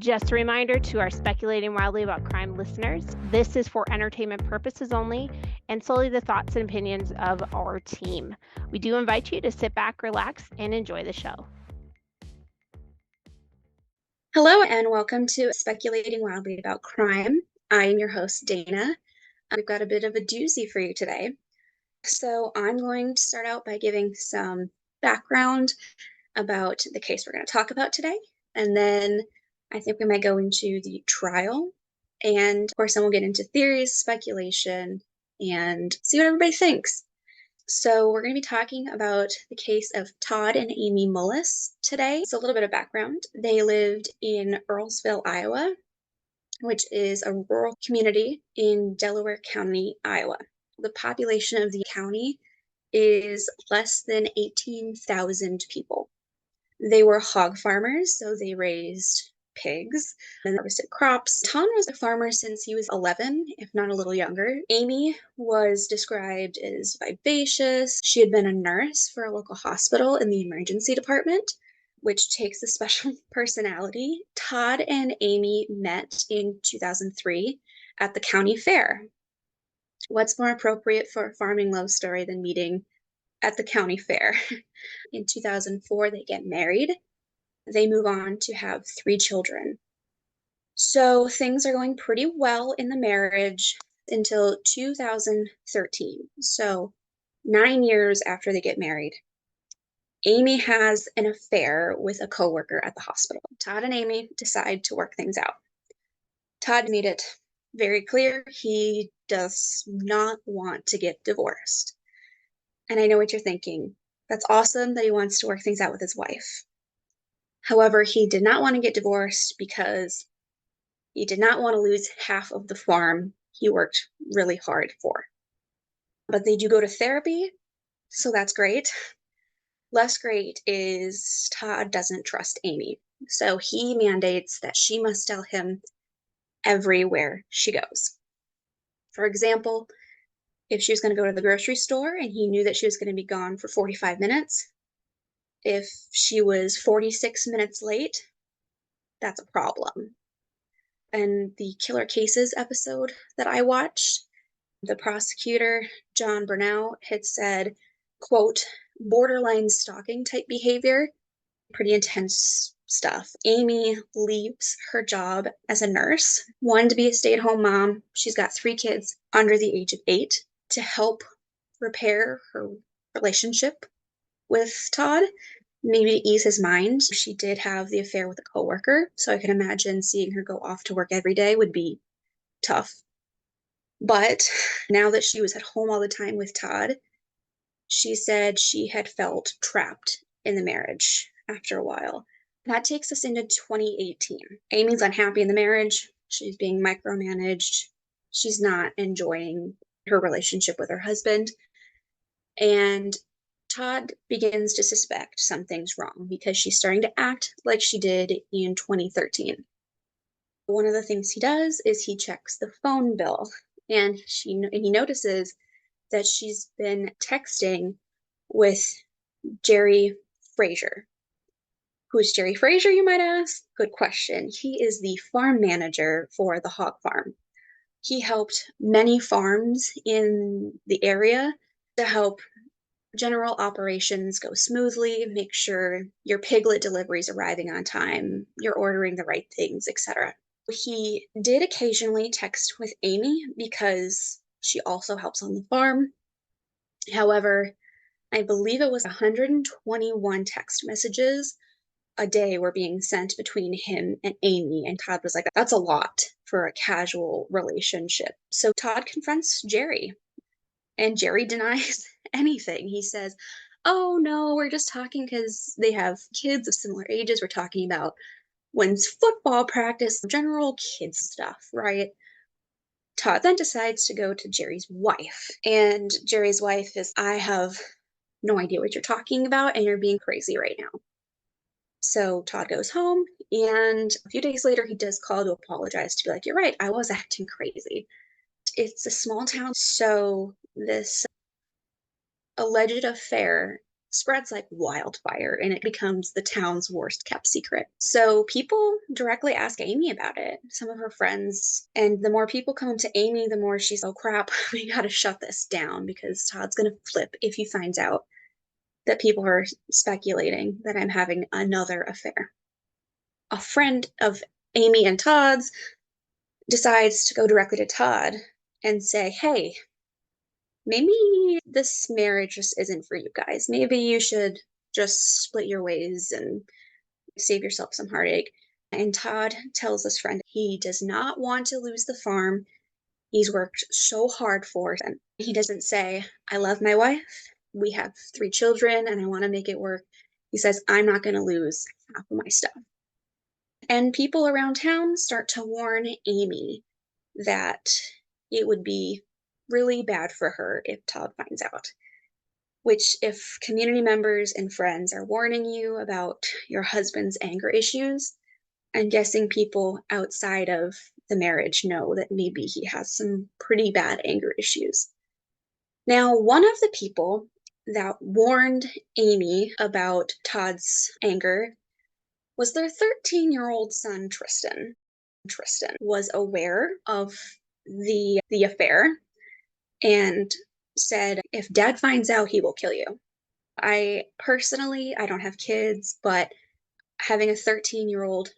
Just a reminder to our Speculating Wildly About Crime listeners, this is for entertainment purposes only and solely the thoughts and opinions of our team. We do invite you to sit back, relax, and enjoy the show. Hello and welcome to Speculating Wildly About Crime. I am your host, Dana. We've got a bit of a doozy for you today. So I'm going to start out by giving some background about the case we're going to talk about today. And then I think we might go into the trial. And of course, then we'll get into theories, speculation, and see what everybody thinks. So we're going to be talking about the case of Todd and Amy Mullis today. So a little bit of background. They lived in Earlsville, Iowa, which is a rural community in Delaware County, Iowa. The population of the county is less than 18,000 people. They were hog farmers, so they raised pigs and harvested crops. Todd was a farmer since he was 11, if not a little younger. Amy was described as vivacious. She had been a nurse for a local hospital in the emergency department, which takes a special personality. Todd and Amy met in 2003 at the county fair. What's more appropriate for a farming love story than meeting at the county fair? In 2004, they get married. They move on to have 3 children. So things are going pretty well in the marriage until 2013. So 9 years after they get married, Amy has an affair with a coworker at the hospital. Todd and Amy decide to work things out. Todd made it very clear he does not want to get divorced. And I know what you're thinking. That's awesome that he wants to work things out with his wife. However, he did not want to get divorced because he did not want to lose half of the farm he worked really hard for. But they do go to therapy, so that's great. Less great is Todd doesn't trust Amy. So he mandates that she must tell him everywhere she goes. For example, if she was going to go to the grocery store and he knew that she was going to be gone for 45 minutes, if she was 46 minutes late, that's a problem. And the Killer Cases episode that I watched, the prosecutor, John Burnell, had said, quote, borderline stalking type behavior, pretty intense stuff. Amy leaves her job as a nurse, wanted to be a stay-at-home mom. She's got 3 kids under the age of 8 to help repair her relationship with Todd, maybe to ease his mind. She did have the affair with a coworker, so I can imagine seeing her go off to work every day would be tough. But now that she was at home all the time with Todd, she said she had felt trapped in the marriage after a while. That takes us into 2018. Amy's unhappy in the marriage. She's being micromanaged. She's not enjoying her relationship with her husband. And Todd begins to suspect something's wrong because she's starting to act like she did in 2013. One of the things he does is he checks the phone bill, and he notices that she's been texting with Jerry Frazier. Who's Jerry Frazier, you might ask? Good question. He is the farm manager for the hog farm. He helped many farms in the area to help general operations go smoothly, make sure your piglet delivery is arriving on time, you're ordering the right things, etc. He did occasionally text with Amy because she also helps on the farm. However, I believe it was 121 text messages a day were being sent between him and Amy, and Todd was like, that's a lot for a casual relationship. So Todd confronts Jerry, and Jerry denies anything. He says, oh no, we're just talking because they have kids of similar ages. We're talking about when's football practice, general kids stuff, right? Todd then decides to go to Jerry's wife, and Jerry's wife is, I have no idea what you're talking about, and you're being crazy right now. So Todd goes home, and a few days later, he does call to apologize, to be like, you're right, I was acting crazy. It's a small town, so this alleged affair spreads like wildfire and it becomes the town's worst kept secret. So people directly ask Amy about it, some of her friends. And the more people come to Amy, the more she's, oh crap, we got to shut this down because Todd's going to flip if he finds out that people are speculating that I'm having another affair. A friend of Amy and Todd's decides to go directly to Todd and say, hey, maybe this marriage just isn't for you guys. Maybe you should just split your ways and save yourself some heartache. And Todd tells his friend he does not want to lose the farm he's worked so hard for. And he doesn't say, I love my wife. We have 3 children and I want to make it work. He says, I'm not going to lose half of my stuff. And people around town start to warn Amy that it would be really bad for her if Todd finds out. Which, if community members and friends are warning you about your husband's anger issues, I'm guessing people outside of the marriage know that maybe he has some pretty bad anger issues. Now, one of the people that warned Amy about Todd's anger was their 13-year-old son, Tristan. Tristan was aware of the affair and said, if dad finds out, he will kill you. I don't have kids, but having a 13-year-old,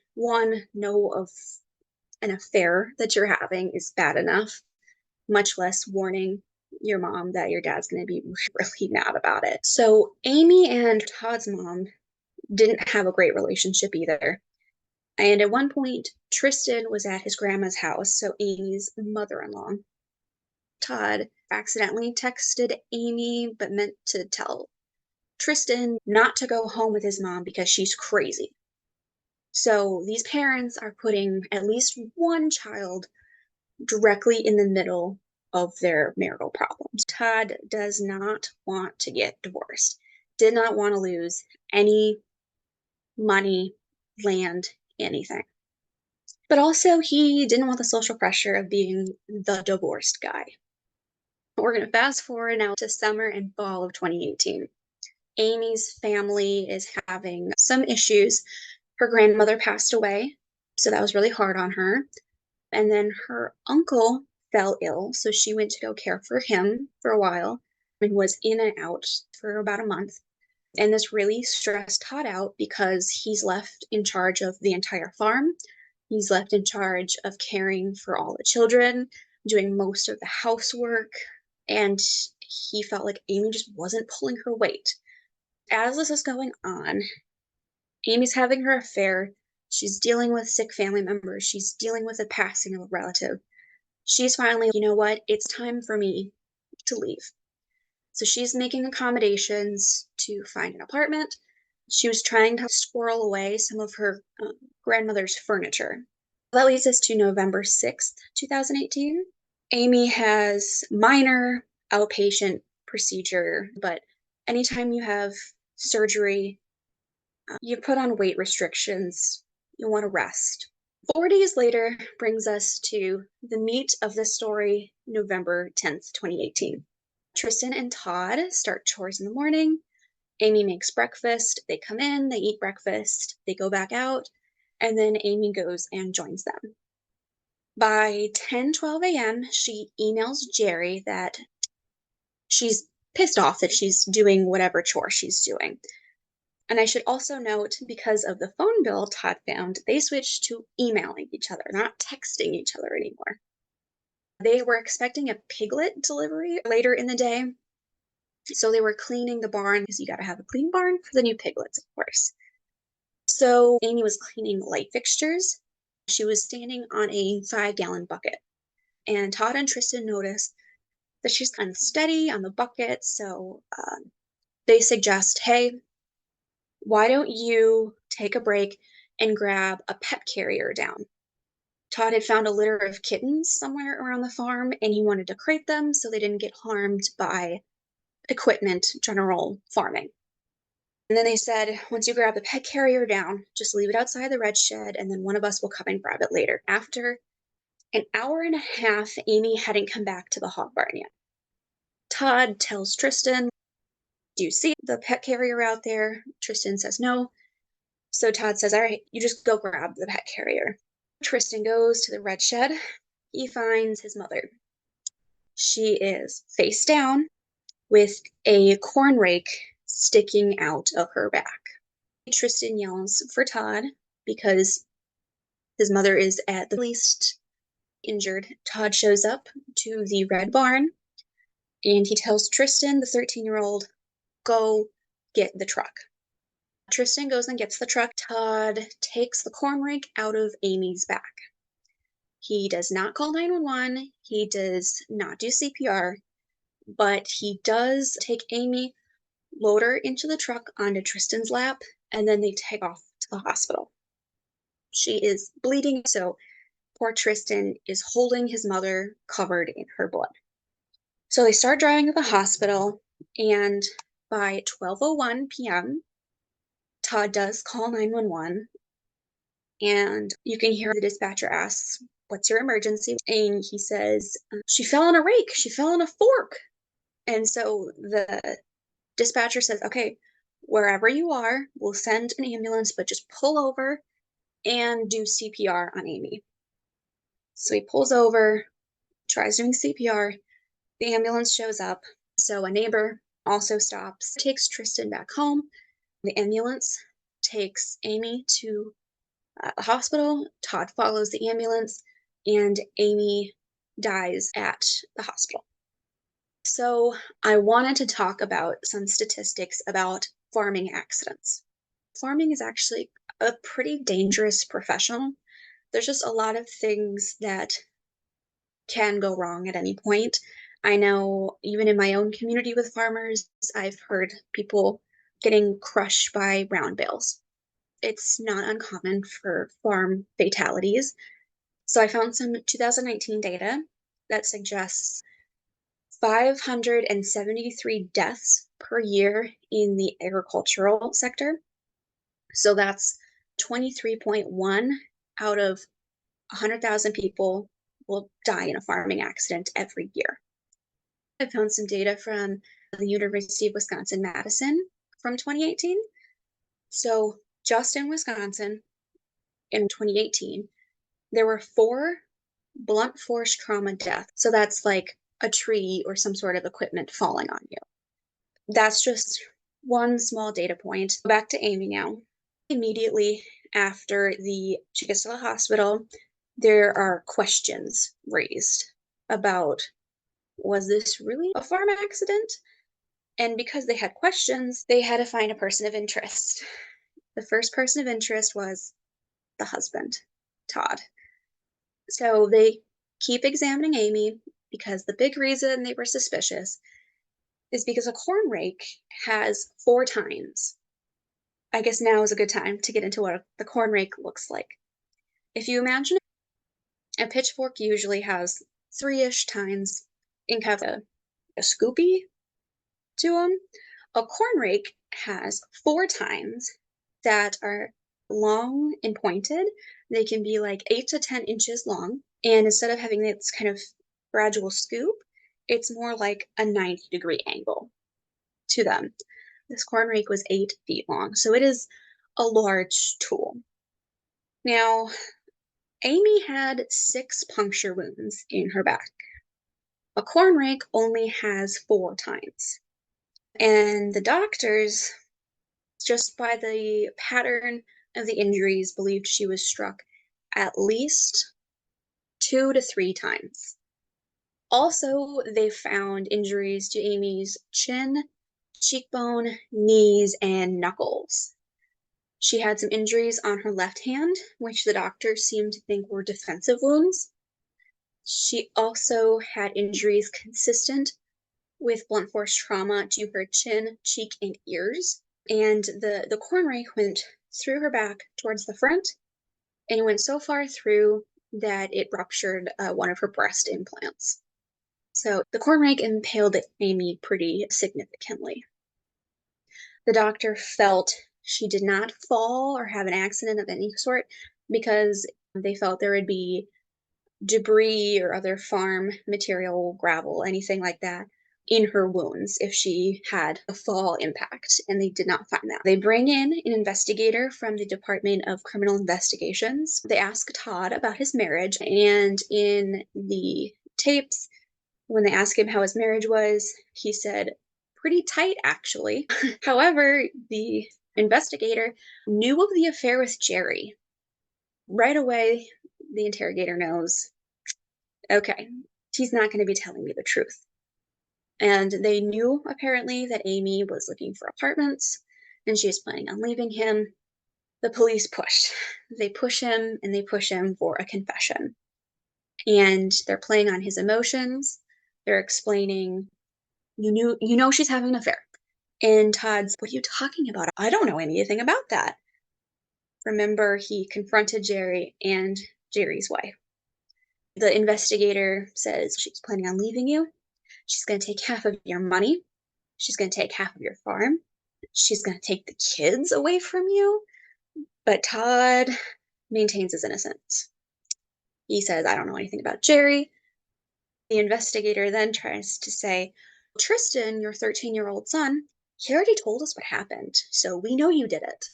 know of an affair that you're having is bad enough, much less warning your mom that your dad's going to be really mad about it. So Amy and Todd's mom didn't have a great relationship either. And at one point, Tristan was at his grandma's house, so Amy's mother-in-law. Todd accidentally texted Amy, but meant to tell Tristan not to go home with his mom because she's crazy. So these parents are putting at least one child directly in the middle of their marital problems. Todd does not want to get divorced, did not want to lose any money, land, anything. But also, he didn't want the social pressure of being the divorced guy. We're going to fast forward now to summer and fall of 2018. Amy's family is having some issues. Her grandmother passed away, so that was really hard on her. And then her uncle fell ill, so she went to go care for him for a while and was in and out for about a month. And this really stressed Todd out because he's left in charge of the entire farm. He's left in charge of caring for all the children, doing most of the housework, and he felt like Amy just wasn't pulling her weight. As this is going on, Amy's having her affair. She's dealing with sick family members. She's dealing with the passing of a relative. She's finally, you know what? It's time for me to leave. So she's making accommodations to find an apartment. She was trying to squirrel away some of her grandmother's furniture. That leads us to November 6th, 2018. Amy has minor outpatient procedure, but anytime you have surgery, you put on weight restrictions, you want to rest. 4 days later brings us to the meat of the story, November 10th, 2018. Tristan and Todd start chores in the morning. Amy makes breakfast. They come in, they eat breakfast, they go back out, and then Amy goes and joins them. By 10:12 a.m., she emails Jerry that she's pissed off that she's doing whatever chore she's doing. And I should also note, because of the phone bill Todd found, they switched to emailing each other, not texting each other anymore. They were expecting a piglet delivery later in the day, so they were cleaning the barn, because you got to have a clean barn for the new piglets, of course. So Amy was cleaning light fixtures. She was standing on a 5-gallon bucket, and Todd and Tristan noticed that she's unsteady on the bucket, so they suggest, hey, why don't you take a break and grab a pet carrier down? Todd had found a litter of kittens somewhere around the farm, and he wanted to crate them so they didn't get harmed by equipment, general farming. And then they said, once you grab the pet carrier down, just leave it outside the red shed, and then one of us will come and grab it later. After an hour and a half, Amy hadn't come back to the hog barn yet. Todd tells Tristan, Do you see the pet carrier out there? Tristan says no. So Todd says, all right, you just go grab the pet carrier. Tristan goes to the red shed. He finds his mother. She is face down with a corn rake sticking out of her back. Tristan yells for Todd because his mother is at the least injured. Todd shows up to the red barn and he tells Tristan, the 13-year-old, go get the truck. Tristan goes and gets the truck. Todd takes the corn rake out of Amy's back. He does not call 911. He does not do CPR, but he does take Amy, load her into the truck onto Tristan's lap, and then they take off to the hospital. She is bleeding, so poor Tristan is holding his mother covered in her blood. So they start driving to the hospital, and by 12:01 p.m., Todd does call 911, and you can hear the dispatcher asks, what's your emergency? And he says, she fell on a rake. She fell on a fork. And so the dispatcher says, okay, wherever you are, we'll send an ambulance, but just pull over and do CPR on Amy. So he pulls over, tries doing CPR. The ambulance shows up. So a neighbor also stops, takes Tristan back home. The ambulance takes Amy to the hospital. Todd follows the ambulance, and Amy dies at the hospital. So I wanted to talk about some statistics about farming accidents. Farming is actually a pretty dangerous profession. There's just a lot of things that can go wrong at any point. I know even in my own community with farmers, I've heard people getting crushed by round bales. It's not uncommon for farm fatalities. So I found some 2019 data that suggests 573 deaths per year in the agricultural sector. So that's 23.1 out of 100,000 people will die in a farming accident every year. I found some data from the University of Wisconsin-Madison from 2018. So just in Wisconsin in 2018, there were 4 blunt force trauma deaths. So that's like a tree or some sort of equipment falling on you. That's just one small data point. Back to Amy now. Immediately after she gets to the hospital, there are questions raised about, was this really a farm accident? And because they had questions, they had to find a person of interest. The first person of interest was the husband, Todd. So they keep examining Amy because the big reason they were suspicious is because a corn rake has 4 tines. I guess now is a good time to get into what the corn rake looks like. If you imagine a pitchfork usually has 3-ish tines and kind of a scoopy to them. A corn rake has 4 tines that are long and pointed. They can be like 8 to 10 inches long. And instead of having this kind of gradual scoop, it's more like a 90-degree angle to them. This corn rake was 8 feet long, so it is a large tool. Now, Amy had 6 puncture wounds in her back. A corn rake only has 4 tines. And the doctors, just by the pattern of the injuries, believed she was struck at least 2 to 3 times. Also, they found injuries to Amy's chin, cheekbone, knees, and knuckles. She had some injuries on her left hand, which the doctors seemed to think were defensive wounds. She also had injuries consistent with blunt force trauma to her chin, cheek, and ears. And the corn rake went through her back towards the front, and it went so far through that it ruptured one of her breast implants. So the corn rake impaled Amy pretty significantly. The doctor felt she did not fall or have an accident of any sort because they felt there would be debris or other farm material, gravel, anything like that, in her wounds if she had a fall impact, and they did not find that. They bring in an investigator from the Department of Criminal Investigations. They ask Todd about his marriage, and in the tapes, when they ask him how his marriage was, he said, pretty tight, actually. However, the investigator knew of the affair with Jerry. Right away, the interrogator knows, okay, he's not going to be telling me the truth. And they knew apparently that Amy was looking for apartments and she was planning on leaving him. The police pushed. They push him and they push him for a confession. And they're playing on his emotions. They're explaining, you know she's having an affair. And Todd's, what are you talking about? I don't know anything about that. Remember, he confronted Jerry and Jerry's wife. The investigator says she's planning on leaving you. She's going to take half of your money. She's going to take half of your farm. She's going to take the kids away from you. But Todd maintains his innocence. He says, I don't know anything about Jerry. The investigator then tries to say, Tristan, your 13-year-old son, he already told us what happened, so we know you did it.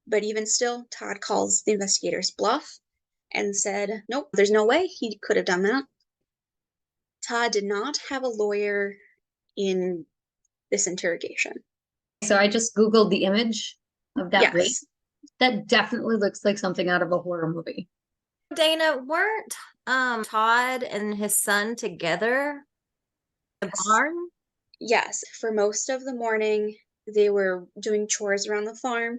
But even still, Todd calls the investigator's bluff and said, nope, there's no way he could have done that. Todd did not have a lawyer in this interrogation. So I just Googled the image of that rape. Yes. That definitely looks like something out of a horror movie. Dana, weren't Todd and his son together in the barn? Yes. For most of the morning, they were doing chores around the farm.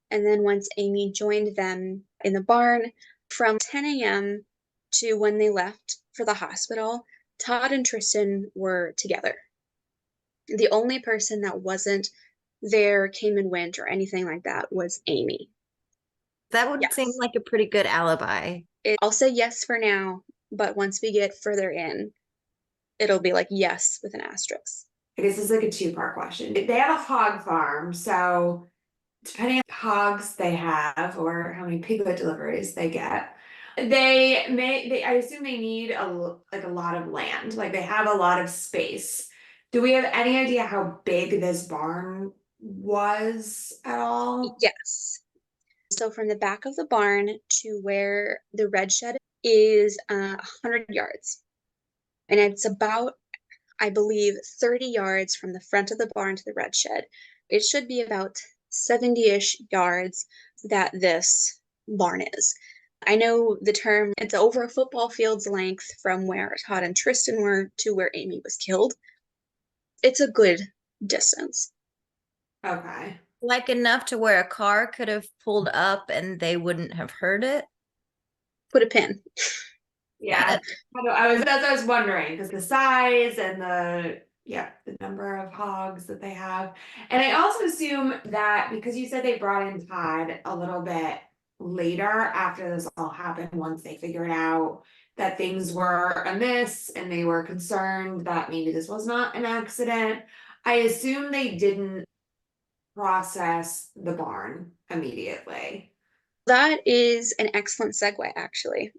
And then once Amy joined them in the barn, from 10 a.m. to when they left for the hospital, Todd and Tristan were together. The only person that wasn't there, came and went, or anything like that was Amy. That would Yes. seem like a pretty good alibi. I'll say yes for now, but once we get further in, it'll be like yes with an asterisk. I guess this is like a two-part question. They have a hog farm, so depending on hogs they have or how many piglet deliveries they get, I assume they need a lot of land. Like they have a lot of space. Do we have any idea how big this barn was at all? Yes. So from the back of the barn to where the red shed is 100 yards. And it's about, I believe, 30 yards from the front of the barn to the red shed. It should be about 70-ish yards that this barn is. I know the term, it's over a football field's length from where Todd and Tristan were to where Amy was killed. It's a good distance. Okay. Like enough to where a car could have pulled up and they wouldn't have heard it. Put a pin. Yeah, that's what I was wondering, because the size and the number of hogs that they have. And I also assume that because you said they brought in Todd a little bit later after this all happened, once they figured out that things were amiss and they were concerned that maybe this was not an accident, I assume they didn't process the barn immediately. That is an excellent segue, actually.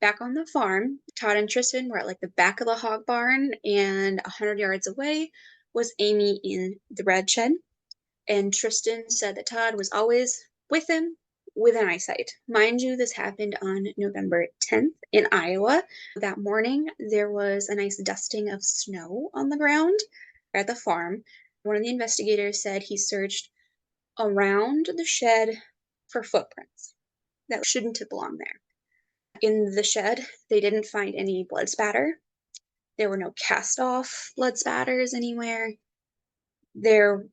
Back on the farm, Todd and Tristan were at like the back of the hog barn, and 100 yards away was Amy in the red shed. And Tristan said that Todd was always with him within eyesight. Mind you, this happened on November 10th in Iowa. That morning, there was a nice dusting of snow on the ground at the farm. One of the investigators said he searched around the shed for footprints that shouldn't have belonged there. In the shed, they didn't find any blood spatter. There were no cast-off blood spatters anywhere. There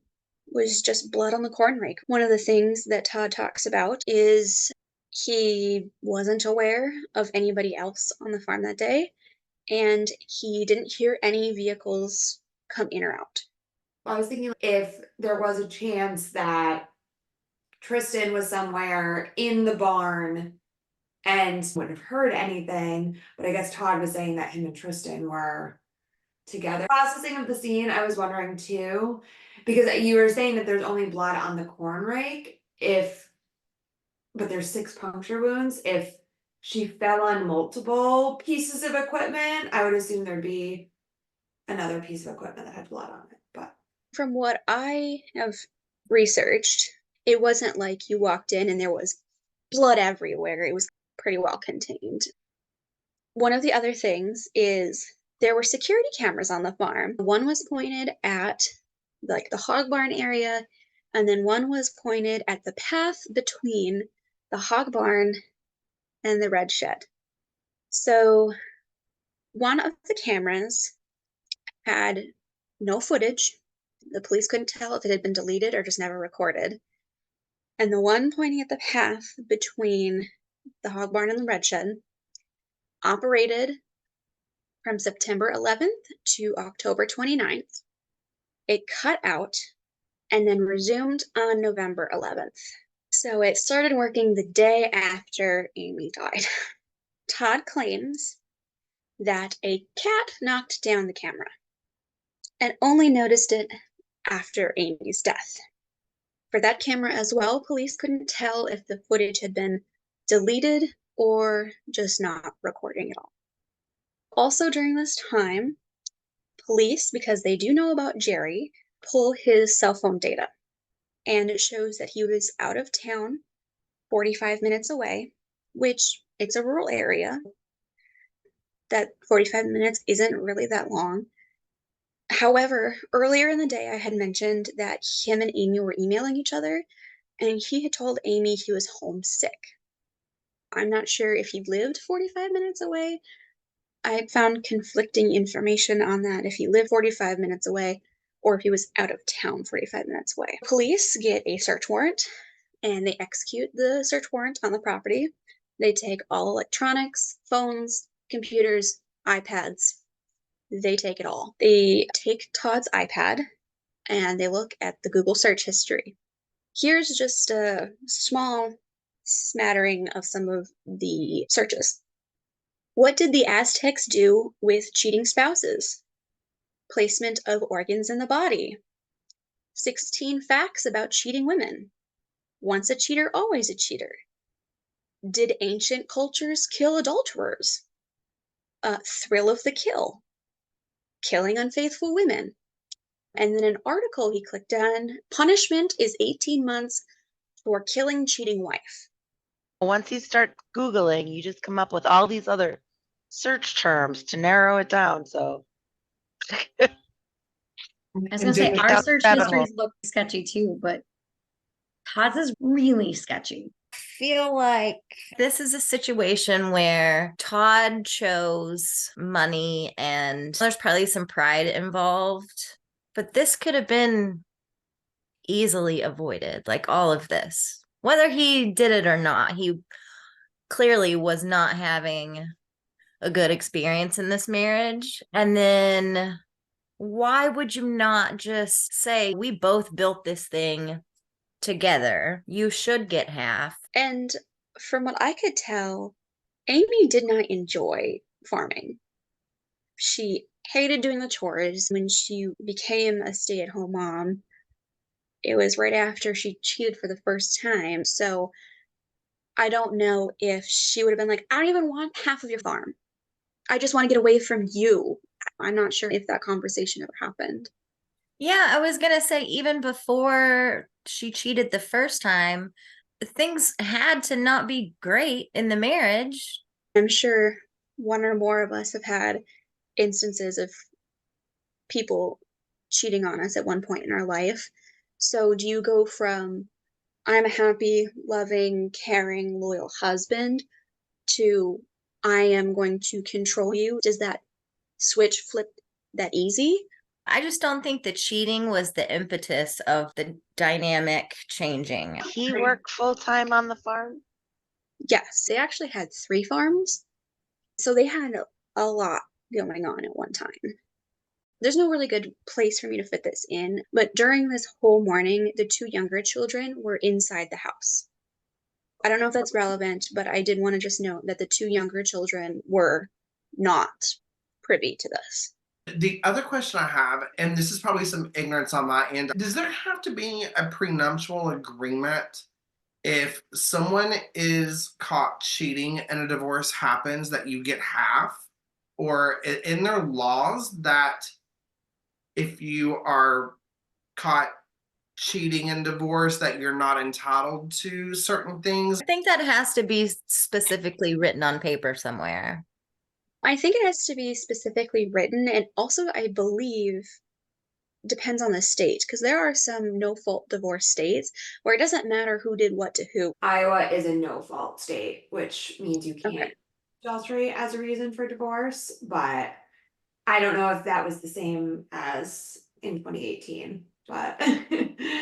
was just blood on the corn rake. One of the things that Todd talks about is he wasn't aware of anybody else on the farm that day, and he didn't hear any vehicles come in or out. I was thinking if there was a chance that Tristan was somewhere in the barn and wouldn't have heard anything, but I guess Todd was saying that him and Tristan were together. Processing of the scene, I was wondering too, because you were saying that there's only blood on the corn rake, but there's 6 puncture wounds. If she fell on multiple pieces of equipment, I would assume there'd be another piece of equipment that had blood on it. But From what I have researched, it wasn't like you walked in and there was blood everywhere. It was pretty well contained. One of the other things is there were security cameras on the farm. One was pointed at like the hog barn area, and then one was pointed at the path between the hog barn and the red shed. So one of the cameras had no footage. The police couldn't tell if it had been deleted or just never recorded. And the one pointing at the path between the hog barn and the red shed operated from September 11th to October 29th. It cut out and then resumed on November 11th. So it started working the day after Amy died. Todd claims that a cat knocked down the camera and only noticed it after Amy's death. For that camera as well, police couldn't tell if the footage had been deleted or just not recording at all. Also during this time, police, because they do know about Jerry, pull his cell phone data. And it shows that he was out of town 45 minutes away, which it's a rural area. That 45 minutes isn't really that long. However, earlier in the day, I had mentioned that him and Amy were emailing each other, and he had told Amy he was homesick. I'm not sure if he lived 45 minutes away. I found conflicting information on that, if he lived 45 minutes away or if he was out of town 45 minutes away. Police get a search warrant, and they execute the search warrant on the property. They take all electronics, phones, computers, iPads. They take it all. They take Todd's iPad and they look at the Google search history. Here's just a small smattering of some of the searches. What did the Aztecs do with cheating spouses? Placement of organs in the body. 16 facts about cheating women. Once a cheater, always a cheater. Did ancient cultures kill adulterers? Thrill of the kill. Killing unfaithful women. And then an article he clicked on, punishment is 18 months for killing cheating wife. Once you start Googling, you just come up with all these other search terms to narrow it down. So I was gonna say, Dig our down search rabbit hole. histories look sketchy too, but Todd's is really sketchy. Feel like this is a situation where Todd chose money and there's probably some pride involved, but this could have been easily avoided, like all of this. Whether he did it or not, he clearly was not having a good experience in this marriage. And then why would you not just say, we both built this thing together, you should get half? And from what I could tell, Amy did not enjoy farming. She hated doing the chores. When she became a stay-at-home mom, it was right after she cheated for the first time. So I don't know if she would have been like, I don't even want half of your farm. I just want to get away from you. I'm not sure if that conversation ever happened. Yeah, I was gonna say, even before she cheated the first time, things had to not be great in the marriage. I'm sure one or more of us have had instances of people cheating on us at one point in our life. So do you go from I'm a happy, loving, caring, loyal husband to I am going to control you? Does that switch flip that easy? I just don't think the cheating was the impetus of the dynamic changing. He worked full time on the farm. Yes, they actually had 3 farms. So they had a lot going on at one time. There's no really good place for me to fit this in, but during this whole morning, the 2 younger children were inside the house. I don't know if that's relevant, but I did want to just note that the 2 younger children were not privy to this. The other question I have, and this is probably some ignorance on my end, does there have to be a prenuptial agreement if someone is caught cheating and a divorce happens that you get half? Or in their laws that if you are caught cheating in divorce, that you're not entitled to certain things. I think that has to be specifically written on paper somewhere. I think it has to be specifically written, and also I believe depends on the state, because there are some no-fault divorce states where it doesn't matter who did what to who. Iowa is a no-fault state, which means you Okay. can't adultery as a reason for divorce, but I don't know if that was the same as in 2018, but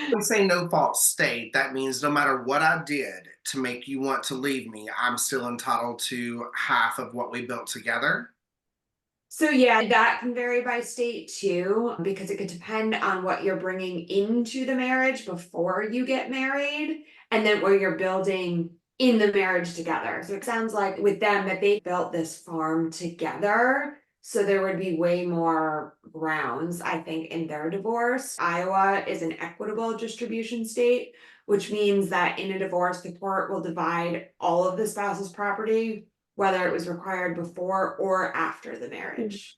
When I say no fault state, that means no matter what I did to make you want to leave me, I'm still entitled to half of what we built together. so yeah, that can vary by state too, because it could depend on what you're bringing into the marriage before you get married, and then where you're building in the marriage together. So it sounds like with them that they built this farm together, so there would be way more grounds, I think, in their divorce. Iowa is an equitable distribution state, which means that in a divorce, the court will divide all of the spouse's property, whether it was required before or after the marriage,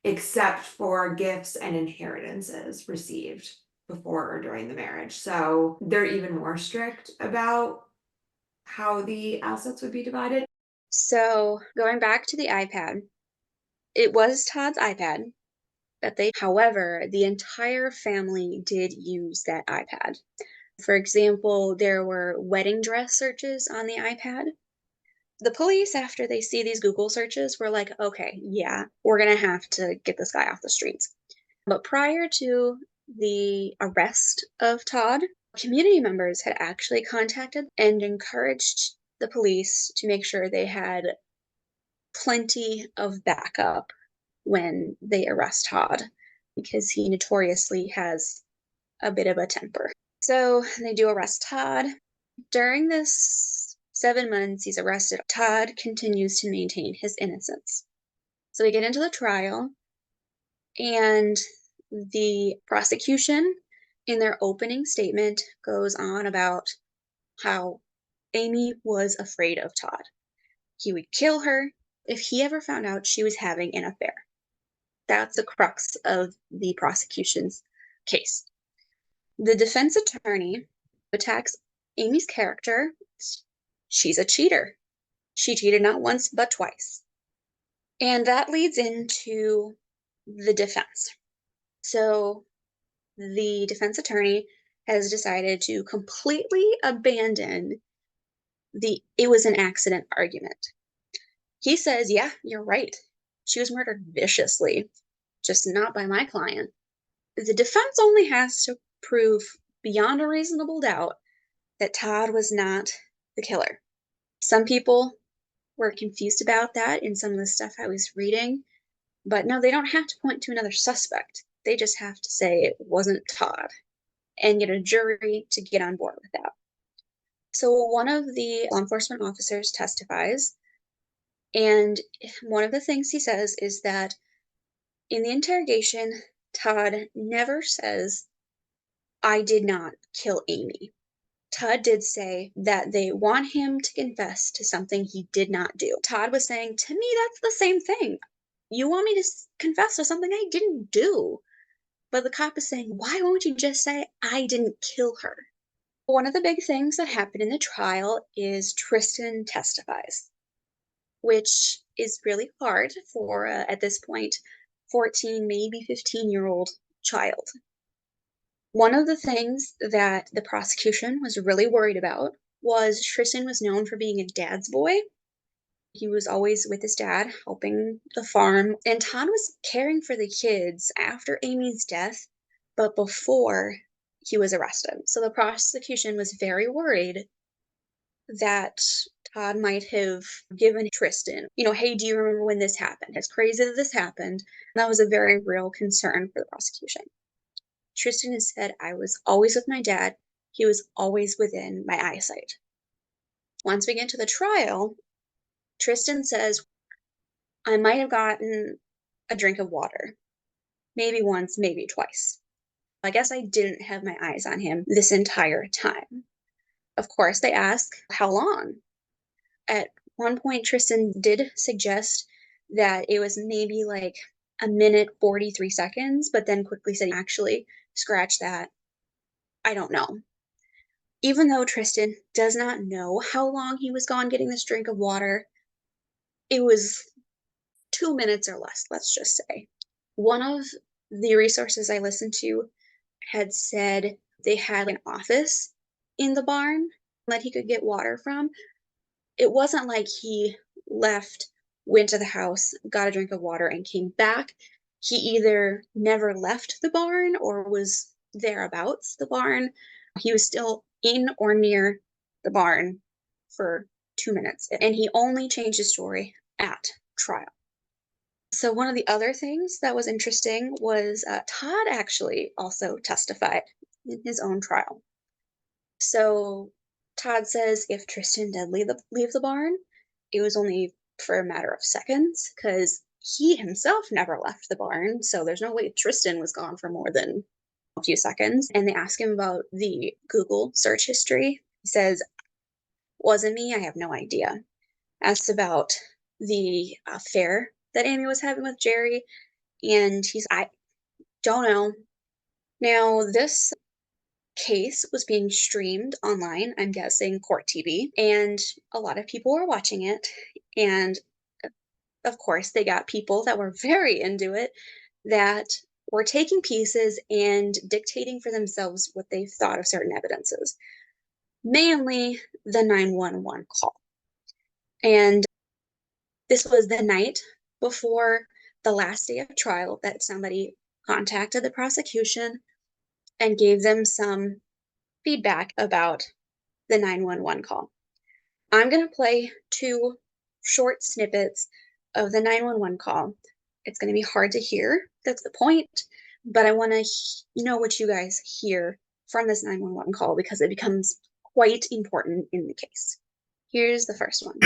except for gifts and inheritances received before or during the marriage. So they're even more strict about how the assets would be divided. So going back to the iPad, it was Todd's iPad that however, the entire family did use that iPad. For example, there were wedding dress searches on the iPad. The police, after they see these Google searches, were like, okay, yeah, we're gonna have to get this guy off the streets. But prior to the arrest of Todd, community members had actually contacted and encouraged the police to make sure they had plenty of backup when they arrest Todd, because he notoriously has a bit of a temper. So they do arrest Todd. During this 7 months he's arrested, Todd continues to maintain his innocence. So we get into the trial, and the prosecution, in their opening statement, goes on about how Amy was afraid of Todd. He would kill her if he ever found out she was having an affair. That's the crux of the prosecution's case. The defense attorney attacks Amy's character. She's a cheater. She cheated not once, but twice. And that leads into the defense. So the defense attorney has decided to completely abandon the "it was an accident" argument. He says, yeah, you're right. She was murdered viciously, just not by my client. The defense only has to prove beyond a reasonable doubt that Todd was not the killer. Some people were confused about that in some of the stuff I was reading, but no, they don't have to point to another suspect. They just have to say it wasn't Todd and get a jury to get on board with that. So one of the law enforcement officers testifies, and one of the things he says is that in the interrogation, Todd never says, I did not kill Amy. Todd did say that they want him to confess to something he did not do. Todd was saying, to me, that's the same thing. You want me to confess to something I didn't do. But the cop is saying, why won't you just say, I didn't kill her? One of the big things that happened in the trial is Tristan testifies, which is really hard for, at this point, 14, maybe 15-year-old child. One of the things that the prosecution was really worried about was Tristan was known for being a dad's boy. He was always with his dad, helping the farm, and Todd was caring for the kids after Amy's death, but before he was arrested. So the prosecution was very worried that Todd might have given Tristan, hey, do you remember when this happened? It's crazy that this happened. And that was a very real concern for the prosecution. Tristan has said, I was always with my dad. He was always within my eyesight. Once we get to the trial, Tristan says, I might have gotten a drink of water. Maybe once, maybe twice. I guess I didn't have my eyes on him this entire time. Of course, they ask, how long? At one point, Tristan did suggest that it was maybe like 1 minute 43 seconds, but then quickly said, actually, scratch that. I don't know. Even though Tristan does not know how long he was gone getting this drink of water, it was 2 minutes or less, let's just say. One of the resources I listened to had said they had an office in the barn that he could get water from. It wasn't like he left, went to the house, got a drink of water, and came back. He either never left the barn or was thereabouts the barn. He was still in or near the barn for 2 minutes, and he only changed his story at trial. So one of the other things that was interesting was Todd actually also testified in his own trial. So Todd says if Tristan did leave the barn, it was only for a matter of seconds because he himself never left the barn. So there's no way Tristan was gone for more than a few seconds. And they ask him about the Google search history. He says, wasn't me, I have no idea. Asked about the affair that Amy was having with Jerry, and I don't know. Now, this case was being streamed online, I'm guessing court TV, and a lot of people were watching it. And of course, they got people that were very into it that were taking pieces and dictating for themselves what they thought of certain evidences, mainly the 911 call. And this was the night before the last day of trial that somebody contacted the prosecution and gave them some feedback about the 911 call. I'm going to play 2 short snippets of the 911 call. It's going to be hard to hear. That's the point. But I want to know what you guys hear from this 911 call because it becomes quite important in the case. Here's the first one.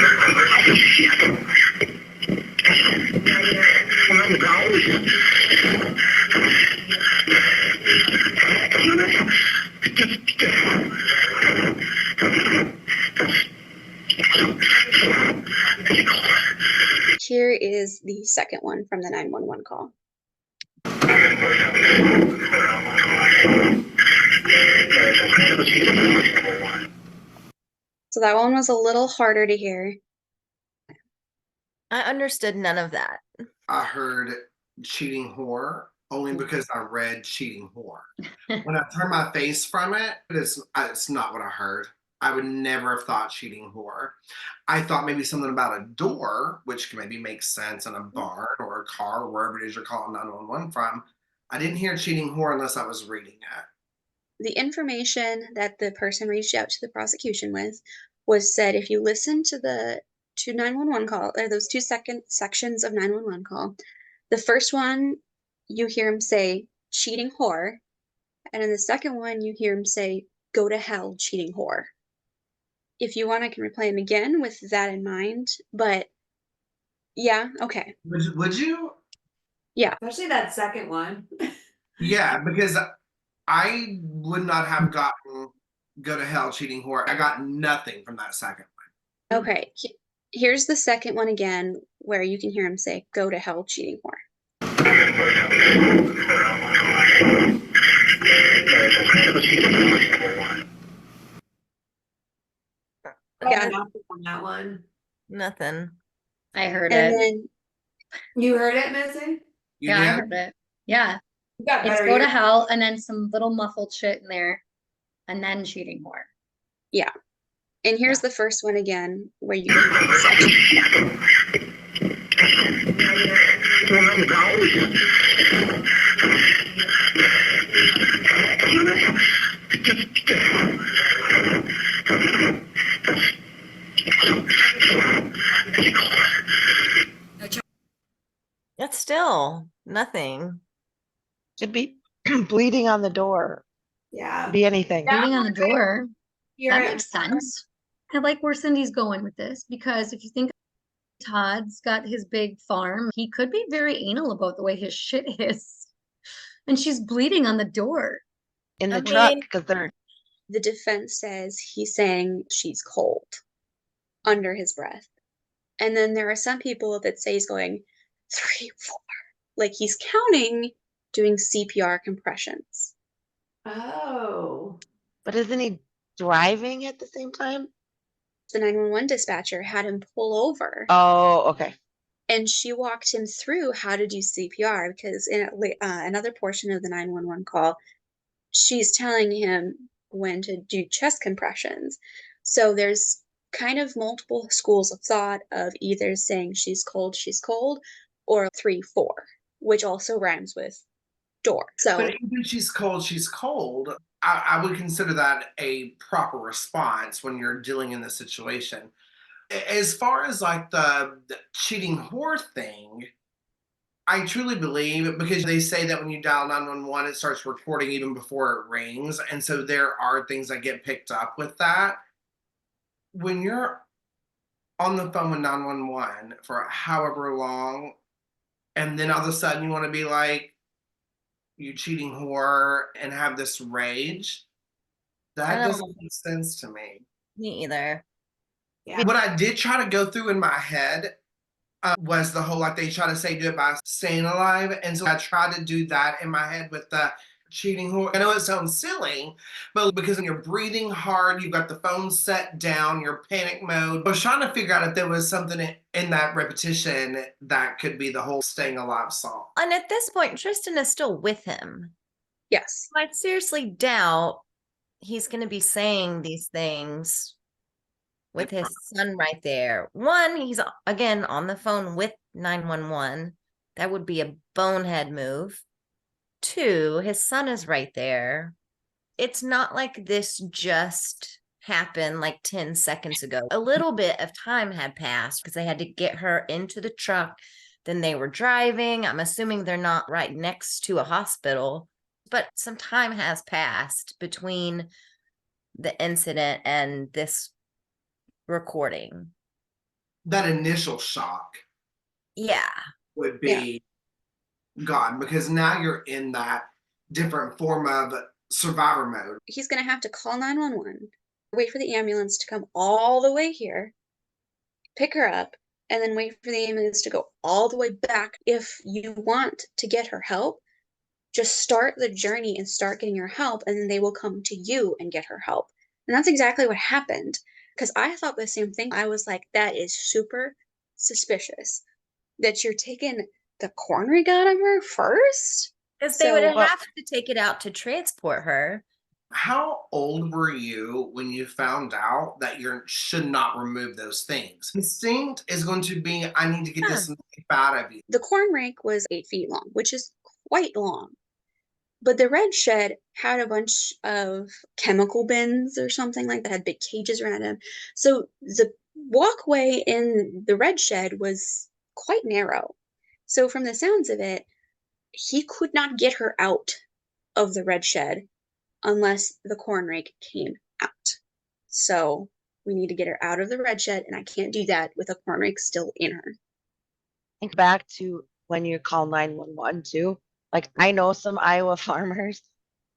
Here is the second one from the 911 call. So that one was a little harder to hear. I understood none of that. I heard cheating whore only because I read cheating whore. When I turned my face from it, it's not what I heard. I would never have thought cheating whore. I thought maybe something about a door, which can maybe make sense in a barn or a car or wherever it is you're calling 911 from. I didn't hear cheating whore unless I was reading it. The information that the person reached out to the prosecution with was said if you listen to the 911 call, or those 2 sections of 911 call, the first one you hear him say cheating whore, and in the second one you hear him say go to hell cheating whore. If you want, I can replay him again with that in mind, but yeah, okay. Would you? Yeah. Especially that second one. Yeah, because I would not have gotten go to hell cheating whore. I got nothing from that second one. Okay, here's the second one again where you can hear him say go to hell cheating whore. Yeah, nothing on that one. Nothing. I heard And it. then You heard it, Missy? Yeah, I heard it. Yeah. You got It's better go to ears. hell and then some little muffled shit in there and then cheating whore. yeah. And here's the first one again where you can hear the section. That's still nothing. It'd be bleeding on the door. Yeah. Be anything. Beating on the door. Hear That it makes sense. I like where Cindy's going with this because if you think Todd's got his big farm, he could be very anal about the way his shit is. And she's bleeding on the door. In the I truck mean- because they're The defense says he's saying she's cold under his breath. And then there are some people that say he's going 3, 4, like he's counting doing CPR compressions. Oh. But isn't he driving at the same time? The 911 dispatcher had him pull over. Oh, okay. And she walked him through how to do CPR because in another portion of the 911 call, she's telling him when to do chest compressions. So there's kind of multiple schools of thought of either saying she's cold, or 3-4, which also rhymes with door. So, but even she's cold. I would consider that a proper response when you're dealing in this situation. As far as like the cheating whore thing, I truly believe, because they say that when you dial 911, it starts recording even before it rings. And so there are things that get picked up with that. When you're on the phone with 911 for however long, and then all of a sudden you want to be like, you cheating whore, and have this rage, that doesn't make sense to me. Me either. Yeah. What I did try to go through in my head was the whole, like they try to say, do it by staying alive. And so I tried to do that in my head with the cheating whore. I know it sounds silly, but because you're breathing hard, you've got the phone set down, you're panic mode. I was trying to figure out if there was something in that repetition that could be the whole staying alive song. And at this point, Tristan is still with him. yes. I seriously doubt he's going to be saying these things with his son right there. One, he's again on the phone with 911. That would be a bonehead move. Two, his son is right there. It's not like this just happened like 10 seconds ago. A little bit of time had passed because they had to get her into the truck. Then they were driving. I'm assuming they're not right next to a hospital, but some time has passed between the incident and this recording. That initial shock Yeah. would be gone, because now you're in that different form of survivor mode. He's going to have to call 911, wait for the ambulance to come all the way here, pick her up, and then wait for the ambulance to go all the way back. If you want to get her help, just start the journey and start getting her help, and then they will come to you and get her help. And that's exactly what happened, because I thought the same thing. I was like, that is super suspicious that you're taking the corn rig out of her first. Because they would have to take it out to transport her. How old were you when you found out that you should not remove those things? Instinct is going to be, I need to get this knife out of you. The corn rake was 8 feet long, which is quite long. But the red shed had a bunch of chemical bins or something like that, had big cages around them. So the walkway in the red shed was quite narrow. So from the sounds of it, he could not get her out of the red shed unless the corn rake came out. So we need to get her out of the red shed, and I can't do that with a corn rake still in her. Think back to when you call 911 too. Like, I know some Iowa farmers,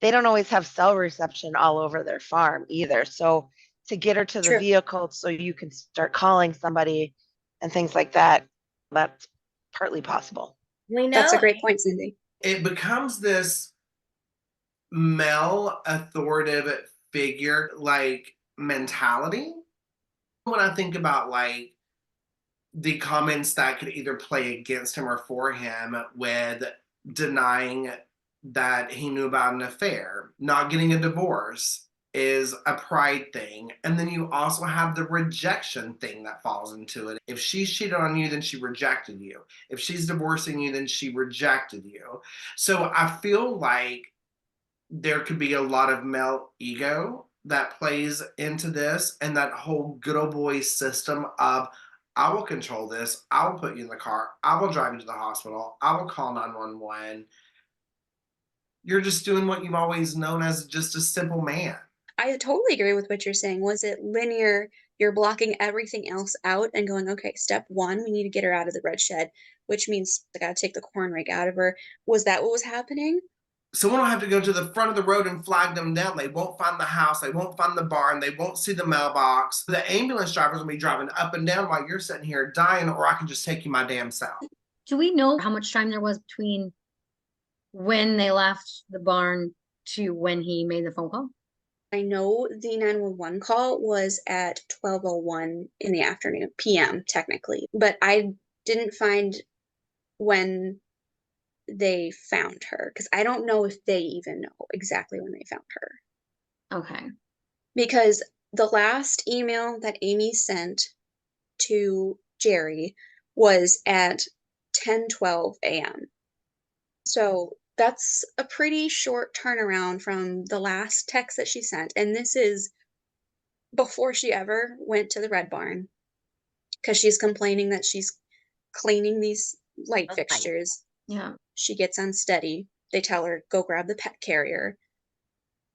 they don't always have cell reception all over their farm either. So to get her to the vehicle so you can start calling somebody and things like that, that's partly possible. We know That's a great point, Cindy. It becomes this male authoritative figure like mentality. When I think about like the comments that could either play against him or for him, with denying that he knew about an affair, not getting a divorce is a pride thing. And then you also have the rejection thing that falls into it. If she's cheated on you, then she rejected you. If she's divorcing you, then she rejected you. So I feel like there could be a lot of male ego that plays into this, and that whole good old boy system of, I will control this, I will put you in the car, I will drive you to the hospital, I will call 911. You're just doing what you've always known as just a simple man. I totally agree with what you're saying. Was it linear? You're blocking everything else out and going, okay, step one, we need to get her out of the red shed, which means I gotta take the corn rake out of her. Was that what was happening? Someone will have to go to the front of the road and flag them down. They won't find the house. They won't find the barn. They won't see the mailbox. The ambulance drivers will be driving up and down while you're sitting here dying, or I can just take you my damn self. Do we know how much time there was between when they left the barn to when he made the phone call? I know the 911 call was at 12:01 in the afternoon, PM, technically, but I didn't find when they found her because I don't know if they even know exactly when they found her. Okay. Because the last email that Amy sent to Jerry was at 10:12 a.m. So that's a pretty short turnaround from the last text that she sent. And this is before she ever went to the Red Barn because she's complaining that she's cleaning these light Okay. fixtures. Yeah. She gets unsteady. They tell her, go grab the pet carrier.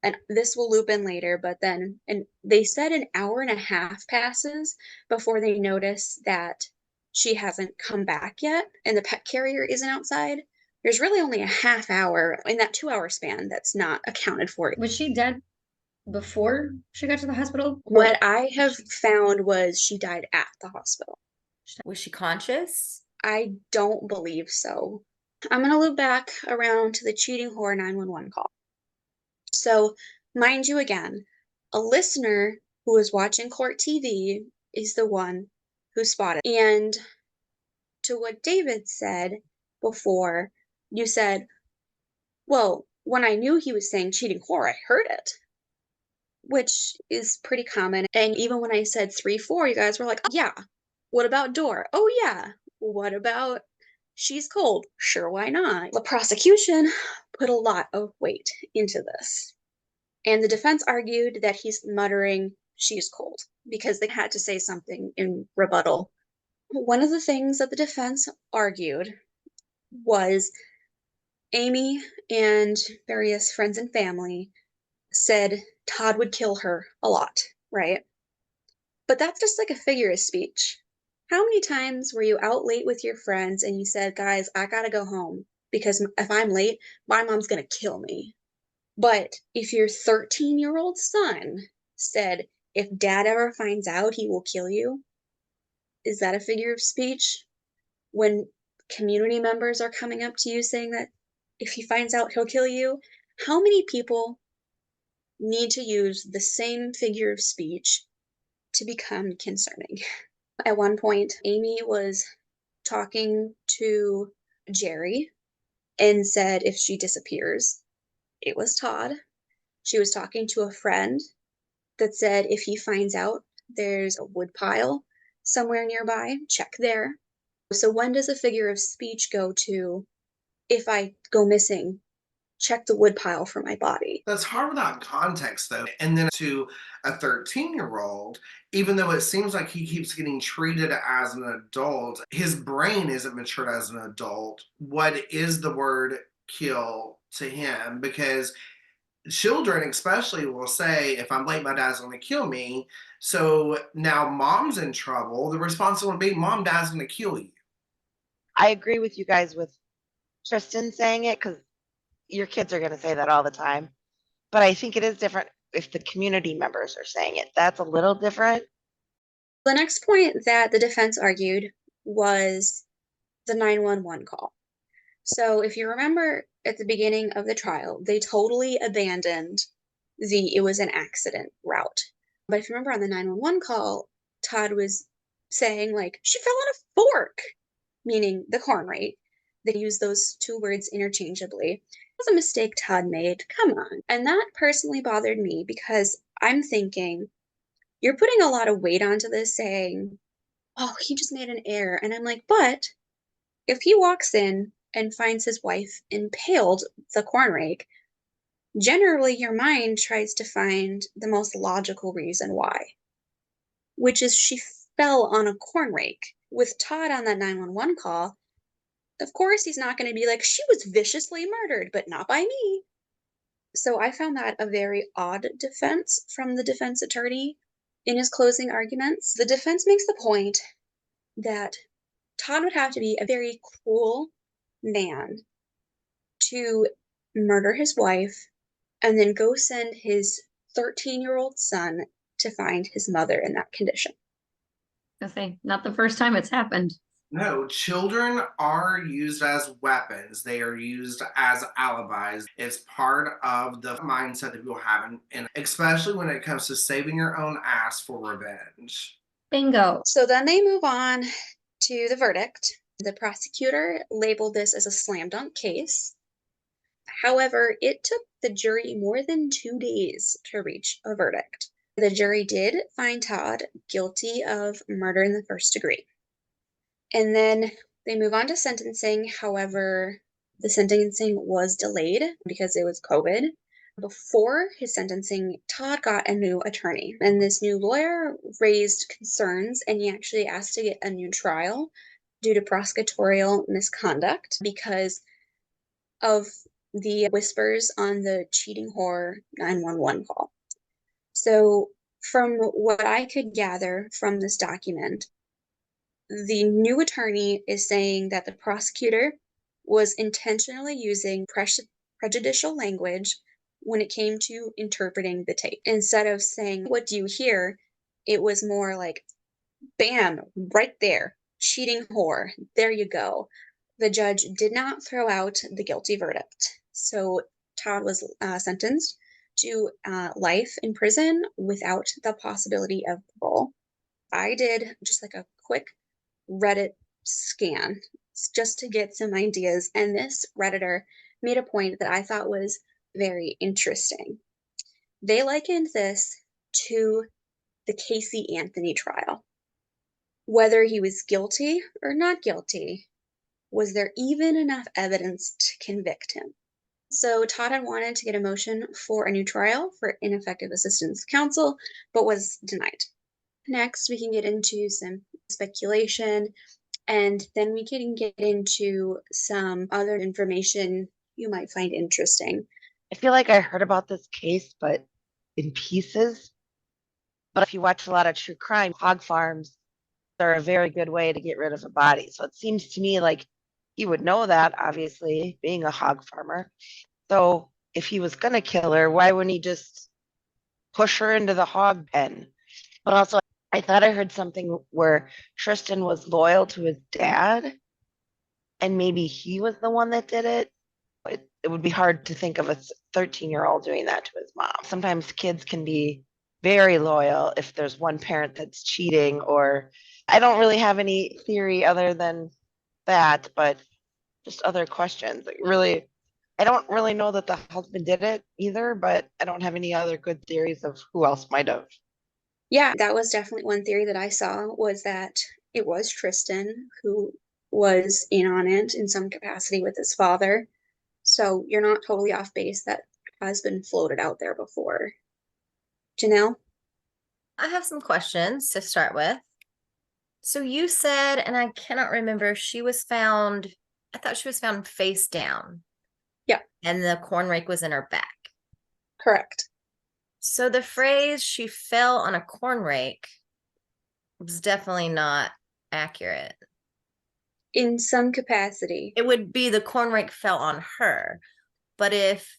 And this will loop in later, but then, and they said an hour and a half passes before they notice that she hasn't come back yet and the pet carrier isn't outside. There's really only a half hour in that 2 hour span that's not accounted for. Was she dead before she got to the hospital? What I have found was she died at the hospital. Was she conscious? I don't believe so. I'm going to loop back around to the cheating whore 911 call. So, mind you, again, a listener who was watching court TV is the one who spotted. And to what David said before, you said, well, when I knew he was saying cheating whore, I heard it, which is pretty common. And even when I said 3-4, you guys were like, oh, yeah, what about door? Oh, yeah, what about she's cold? Sure, why not? The prosecution put a lot of weight into this. And the defense argued that he's muttering, she's cold, because they had to say something in rebuttal. One of the things that the defense argued was Amy and various friends and family said Todd would kill her a lot, right? But that's just like a figure of speech. How many times were you out late with your friends and you said, guys, I gotta go home because if I'm late, my mom's gonna kill me? But if your 13-year-old son said, if dad ever finds out, he will kill you, is that a figure of speech? When community members are coming up to you saying that if he finds out, he'll kill you, how many people need to use the same figure of speech to become concerning? At one point, Amy was talking to Jerry and said if she disappears, it was Todd. She was talking to a friend that said if he finds out there's a wood pile somewhere nearby, check there. So when does a figure of speech go to, if I go missing, check the wood pile for my body? That's hard without context, though. And then to a 13-year-old, even though it seems like he keeps getting treated as an adult, his brain isn't matured as an adult. What is the word kill to him? Because children especially will say, if I'm late, my dad's going to kill me. So now mom's in trouble. The response will be, mom, dad's going to kill you. I agree with you guys with Tristan saying it because your kids are going to say that all the time. But I think it is different if the community members are saying it. That's a little different. The next point that the defense argued was the 911 call. So if you remember at the beginning of the trial, they totally abandoned the it was an accident route. But if you remember on the 911 call, Todd was saying like, she fell on a fork, meaning the corn rake. They use those two words interchangeably. It was a mistake Todd made. Come on. And that personally bothered me because I'm thinking, you're putting a lot of weight onto this saying, oh, he just made an error. And I'm like, but if he walks in and finds his wife impaled the corn rake, generally your mind tries to find the most logical reason why, which is she fell on a corn rake. With Todd on that 911 call, of course he's not going to be like, she was viciously murdered, but not by me. So I found that a very odd defense from the defense attorney in his closing arguments. The defense makes the point that Todd would have to be a very cruel man to murder his wife and then go send his 13-year-old son to find his mother in that condition. I say, not the first time it's happened. No, children are used as weapons. They are used as alibis. It's part of the mindset that people have, and especially when it comes to saving your own ass for revenge. Bingo. So then they move on to the verdict. The prosecutor labeled this as a slam dunk case. However, it took the jury more than 2 days to reach a verdict. The jury did find Todd guilty of murder in the first degree. And then they move on to sentencing. However, the sentencing was delayed because it was COVID. Before his sentencing, Todd got a new attorney, and this new lawyer raised concerns, and he actually asked to get a new trial due to prosecutorial misconduct because of the whispers on the cheating whore 911 call. So, from what I could gather from this document, the new attorney is saying that the prosecutor was intentionally using prejudicial language when it came to interpreting the tape. Instead of saying, "What do you hear?" it was more like, "Bam, right there, cheating whore, there you go." The judge did not throw out the guilty verdict. So Todd was sentenced to life in prison without the possibility of parole. I did just like a quick Reddit scan just to get some ideas, and this Redditor made a point that I thought was very interesting. They likened this to the Casey Anthony trial. Whether he was guilty or not guilty, was there even enough evidence to convict him? So Todd had wanted to get a motion for a new trial for ineffective assistance of counsel, but was denied. Next, we can get into some speculation, and then we can get into some other information you might find interesting. I feel like I heard about this case, but in pieces. But if you watch a lot of true crime, hog farms are a very good way to get rid of a body. So it seems to me like he would know that, obviously, being a hog farmer. So if he was going to kill her, why wouldn't he just push her into the hog pen? But also, I thought I heard something where Tristan was loyal to his dad, and maybe he was the one that did it. It would be hard to think of a 13-year-old doing that to his mom. Sometimes kids can be very loyal if there's one parent that's cheating, or I don't really have any theory other than that, but just other questions. Like, really, I don't really know that the husband did it either, but I don't have any other good theories of who else might have. Yeah, that was definitely one theory that I saw, was that it was Tristan who was in on it in some capacity with his father. So you're not totally off base. That has been floated out there before. Janelle? I have some questions to start with. So you said, and I cannot remember, I thought she was found face down. Yeah. And the corn rake was in her back. Correct. So the phrase "she fell on a corn rake" was definitely not accurate. In some capacity. It would be the corn rake fell on her. But if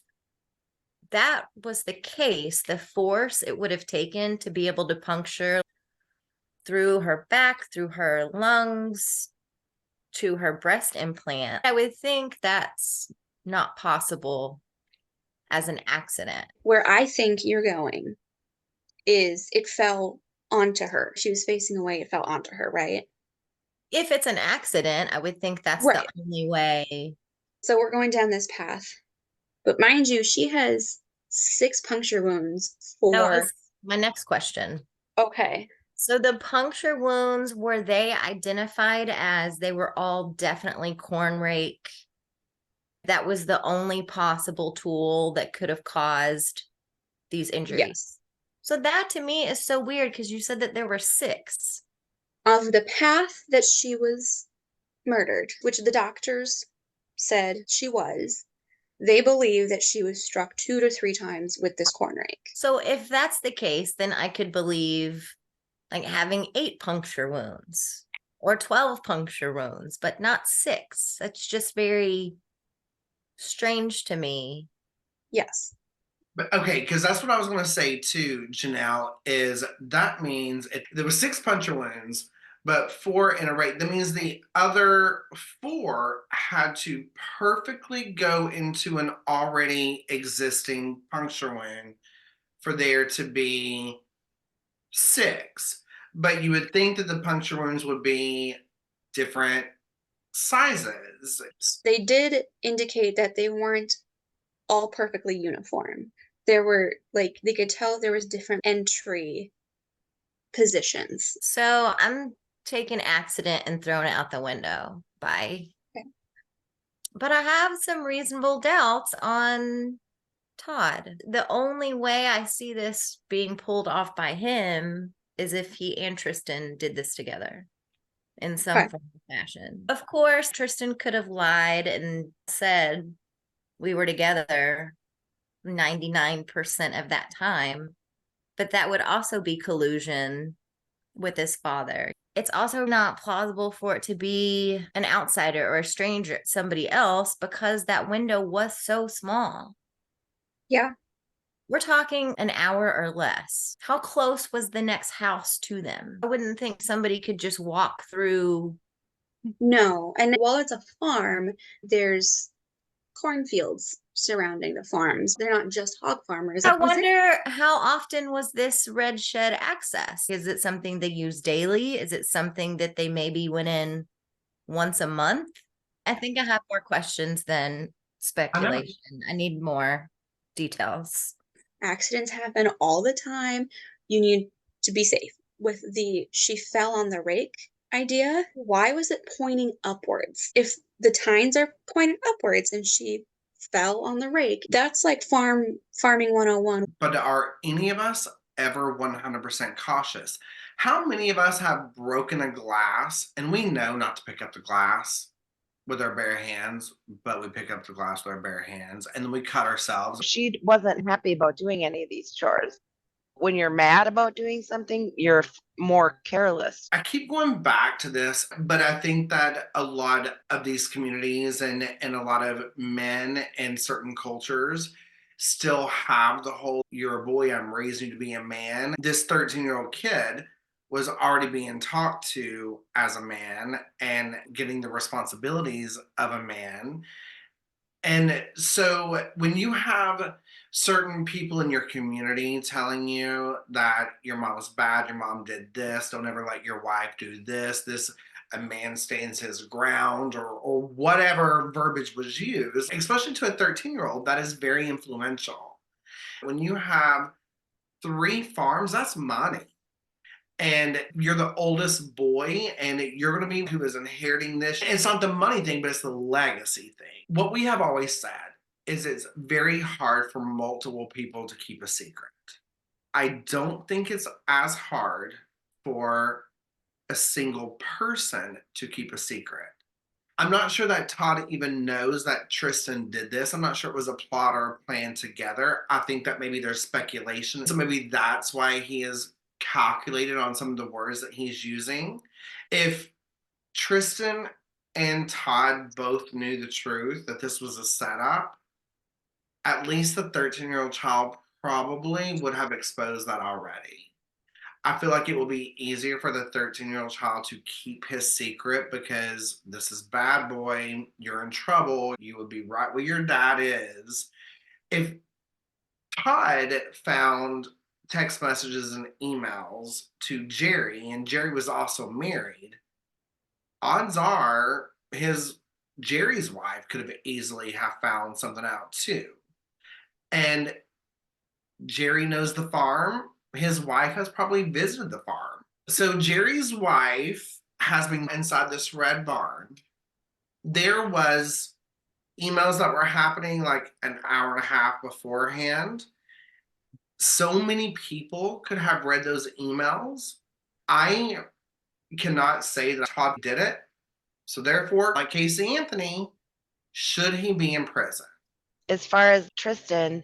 that was the case, the force it would have taken to be able to puncture through her back, through her lungs, to her breast implant, I would think that's not possible as an accident. Where I think you're going is it fell onto her. She was facing away, it fell onto her, right? If it's an accident, I would think that's Right. the only way. So we're going down this path. But mind you, she has 6 puncture wounds for... That was my next question. Okay. So the puncture wounds, were they identified as they were all definitely corn rake? That was the only possible tool that could have caused these injuries? Yes. So that to me is so weird, because you said that there were 6. Of the path that she was murdered, which the doctors said she was, they believe that she was struck 2 to 3 times with this corn rake. So if that's the case, then I could believe like having 8 puncture wounds or 12 puncture wounds, but not 6. That's just very strange to me. Yes. But okay, because that's what I was going to say too, Janelle, is that means there was 6 puncture wounds, but 4 in a rate. That means the other 4 had to perfectly go into an already existing puncture wound for there to be 6. But you would think that the puncture wounds would be different sizes. They did indicate that they weren't all perfectly uniform. There were, like, they could tell there was different entry positions. So I'm taking accident and throwing it out the window. Bye. Okay. But I have some reasonable doubts on Todd. The only way I see this being pulled off by him is if he and Tristan did this together in some Okay. form of fashion. Of course, Tristan could have lied and said we were together 99% of that time, but that would also be collusion with his father. It's also not plausible for it to be an outsider or a stranger, somebody else, because that window was so small. Yeah. We're talking an hour or less. How close was the next house to them? I wouldn't think somebody could just walk through. No. And while it's a farm, there's cornfields surrounding the farms. They're not just hog farmers. I wonder how often was this red shed access? Is it something they use daily? Is it something that they maybe went in once a month? I think I have more questions than speculation. I need more details. Accidents happen all the time. You need to be safe. With the she fell on the rake idea, why was it pointing upwards? If the tines are pointed upwards and she fell on the rake, that's like farming 101. But are any of us ever 100% cautious? How many of us have broken a glass and we know not to pick up the glass with our bare hands, but we pick up the glass with our bare hands and then we cut ourselves? She wasn't happy about doing any of these chores. When you're mad about doing something, you're more careless. I keep going back to this, but I think that a lot of these communities and a lot of men in certain cultures still have the whole "you're a boy, I'm raising you to be a man." This 13-year-old kid was already being talked to as a man and getting the responsibilities of a man. And so when you have certain people in your community telling you that your mom was bad, your mom did this, don't ever let your wife do this, a man stands his ground, or whatever verbiage was used, especially to a 13-year-old, that is very influential. When you have 3 farms, that's money. And you're the oldest boy, and you're going to be who is inheriting this. It's not the money thing, but it's the legacy thing. What we have always said is it's very hard for multiple people to keep a secret. I don't think it's as hard for a single person to keep a secret. I'm not sure that Todd even knows that Tristan did this. I'm not sure it was a plot or a plan together. I think that maybe there's speculation. So maybe that's why he is calculated on some of the words that he's using. If Tristan and Todd both knew the truth, that this was a setup, at least the 13-year-old child probably would have exposed that already. I feel like it will be easier for the 13-year-old child to keep his secret because this is bad boy, you're in trouble, you would be right where your dad is. If Todd found text messages and emails to Jerry, and Jerry was also married, odds are Jerry's wife could have easily have found something out too. And Jerry knows the farm. His wife has probably visited the farm. So Jerry's wife has been inside this red barn. There was emails that were happening like an hour and a half beforehand. So many people could have read those emails. I cannot say that Todd did it. So therefore, like Casey Anthony, should he be in prison? As far as Tristan,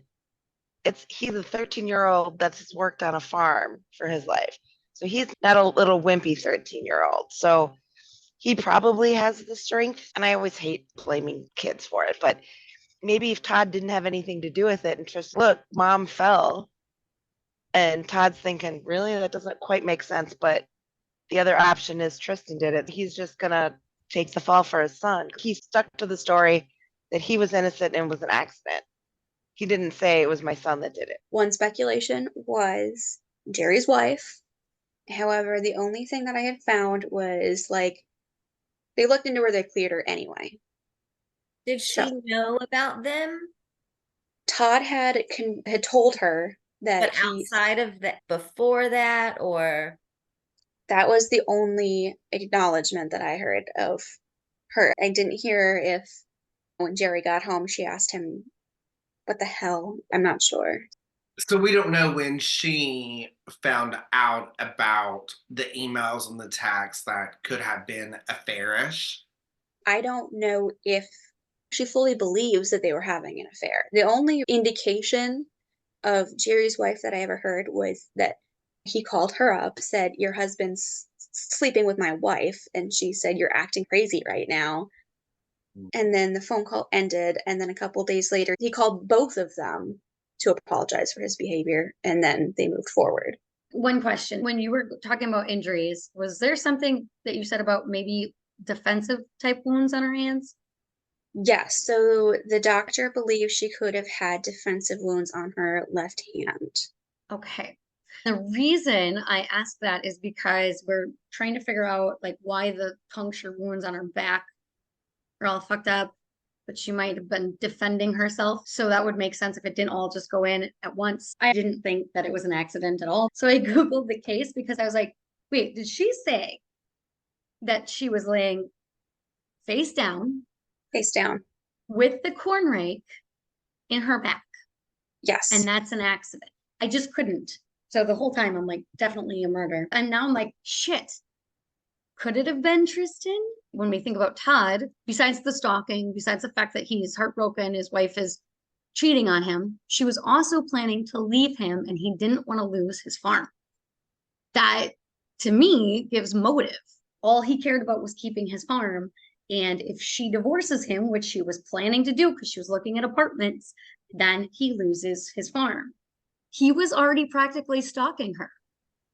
he's a 13-year-old that's worked on a farm for his life. So he's not a little wimpy 13-year-old. So he probably has the strength. And I always hate blaming kids for it. But maybe if Todd didn't have anything to do with it and just, look, mom fell. And Todd's thinking, really, that doesn't quite make sense. But The other option is Tristan did it. He's just gonna take the fall for his son. He stuck to the story that he was innocent and it was an accident. He didn't say it was my son that did it. One speculation was Jerry's wife. However, the only thing that I had found was like they looked into where they cleared her anyway. Did she know about them? Todd had told her that But outside of that, before that, or that was the only acknowledgement that I heard of her. I didn't hear if when Jerry got home, she asked him, what the hell? I'm not sure. So we don't know when she found out about the emails and the texts that could have been affairish. I don't know if she fully believes that they were having an affair. The only indication of Jerry's wife that I ever heard was that he called her up, said, your husband's sleeping with my wife. And she said, you're acting crazy right now. And then the phone call ended. And then a couple days later, he called both of them to apologize for his behavior. And then they moved forward. One question. When you were talking about injuries, was there something that you said about maybe defensive type wounds on her hands? Yes. So the doctor believes she could have had defensive wounds on her left hand. Okay. The reason I ask that is because we're trying to figure out like why the puncture wounds on her back are all fucked up, but she might have been defending herself. So that would make sense if it didn't all just go in at once. I didn't think that it was an accident at all. So I Googled the case because I was like, wait, did she say that she was laying face down with the corn rake in her back? Yes. And that's an accident. I just couldn't. So the whole time I'm like, definitely a murder. And now I'm like, shit, could it have been Tristan? When we think about Todd, besides the stalking, besides the fact that he's heartbroken, his wife is cheating on him, she was also planning to leave him and he didn't want to lose his farm. That to me gives motive. All he cared about was keeping his farm. And if she divorces him, which she was planning to do because she was looking at apartments, then he loses his farm. He was already practically stalking her.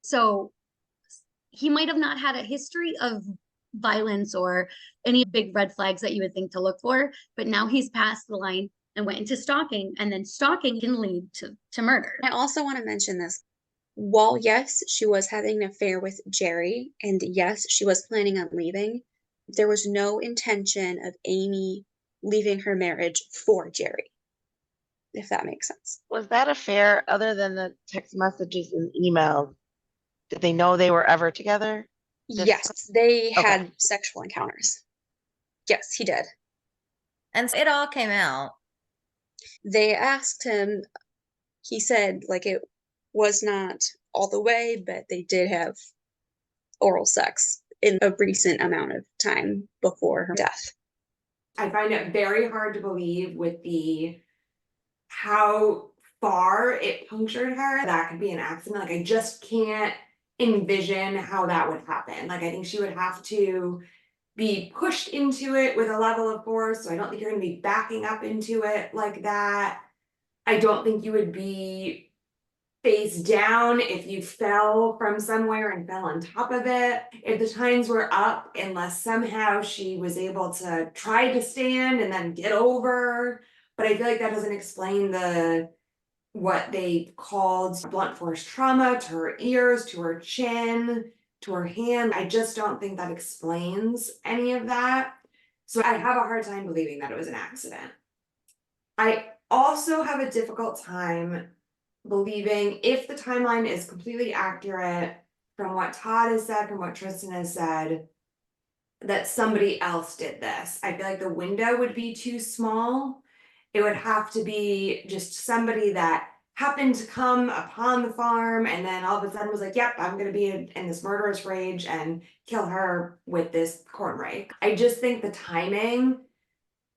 So he might have not had a history of violence or any big red flags that you would think to look for, but now he's passed the line and went into stalking, and then stalking can lead to murder. I also want to mention this. While yes, she was having an affair with Jerry, and yes, she was planning on leaving, there was no intention of Amy leaving her marriage for Jerry, if that makes sense. Was that affair other than the text messages and emails? Did they know they were ever together? Yes, they had sexual encounters. Yes, he did. And it all came out. They asked him, he said like it was not all the way, but they did have oral sex in a recent amount of time before her death. I find it very hard to believe with how far it punctured her. That could be an accident. Like I just can't envision how that would happen. Like I think she would have to be pushed into it with a level of force. So I don't think you're going to be backing up into it like that. I don't think you would be face down if you fell from somewhere and fell on top of it. If the tines were up, unless somehow she was able to try to stand and then get over. But I feel like that doesn't explain what they called blunt force trauma to her ears, to her chin, to her hand. I just don't think that explains any of that. So I have a hard time believing that it was an accident. I also have a difficult time believing, if the timeline is completely accurate from what Todd has said, from what Tristan has said, that somebody else did this. I feel like the window would be too small. It would have to be just somebody that happened to come upon the farm and then all of a sudden was like, yep, I'm gonna be in this murderous rage and kill her with this corn rake. I just think the timing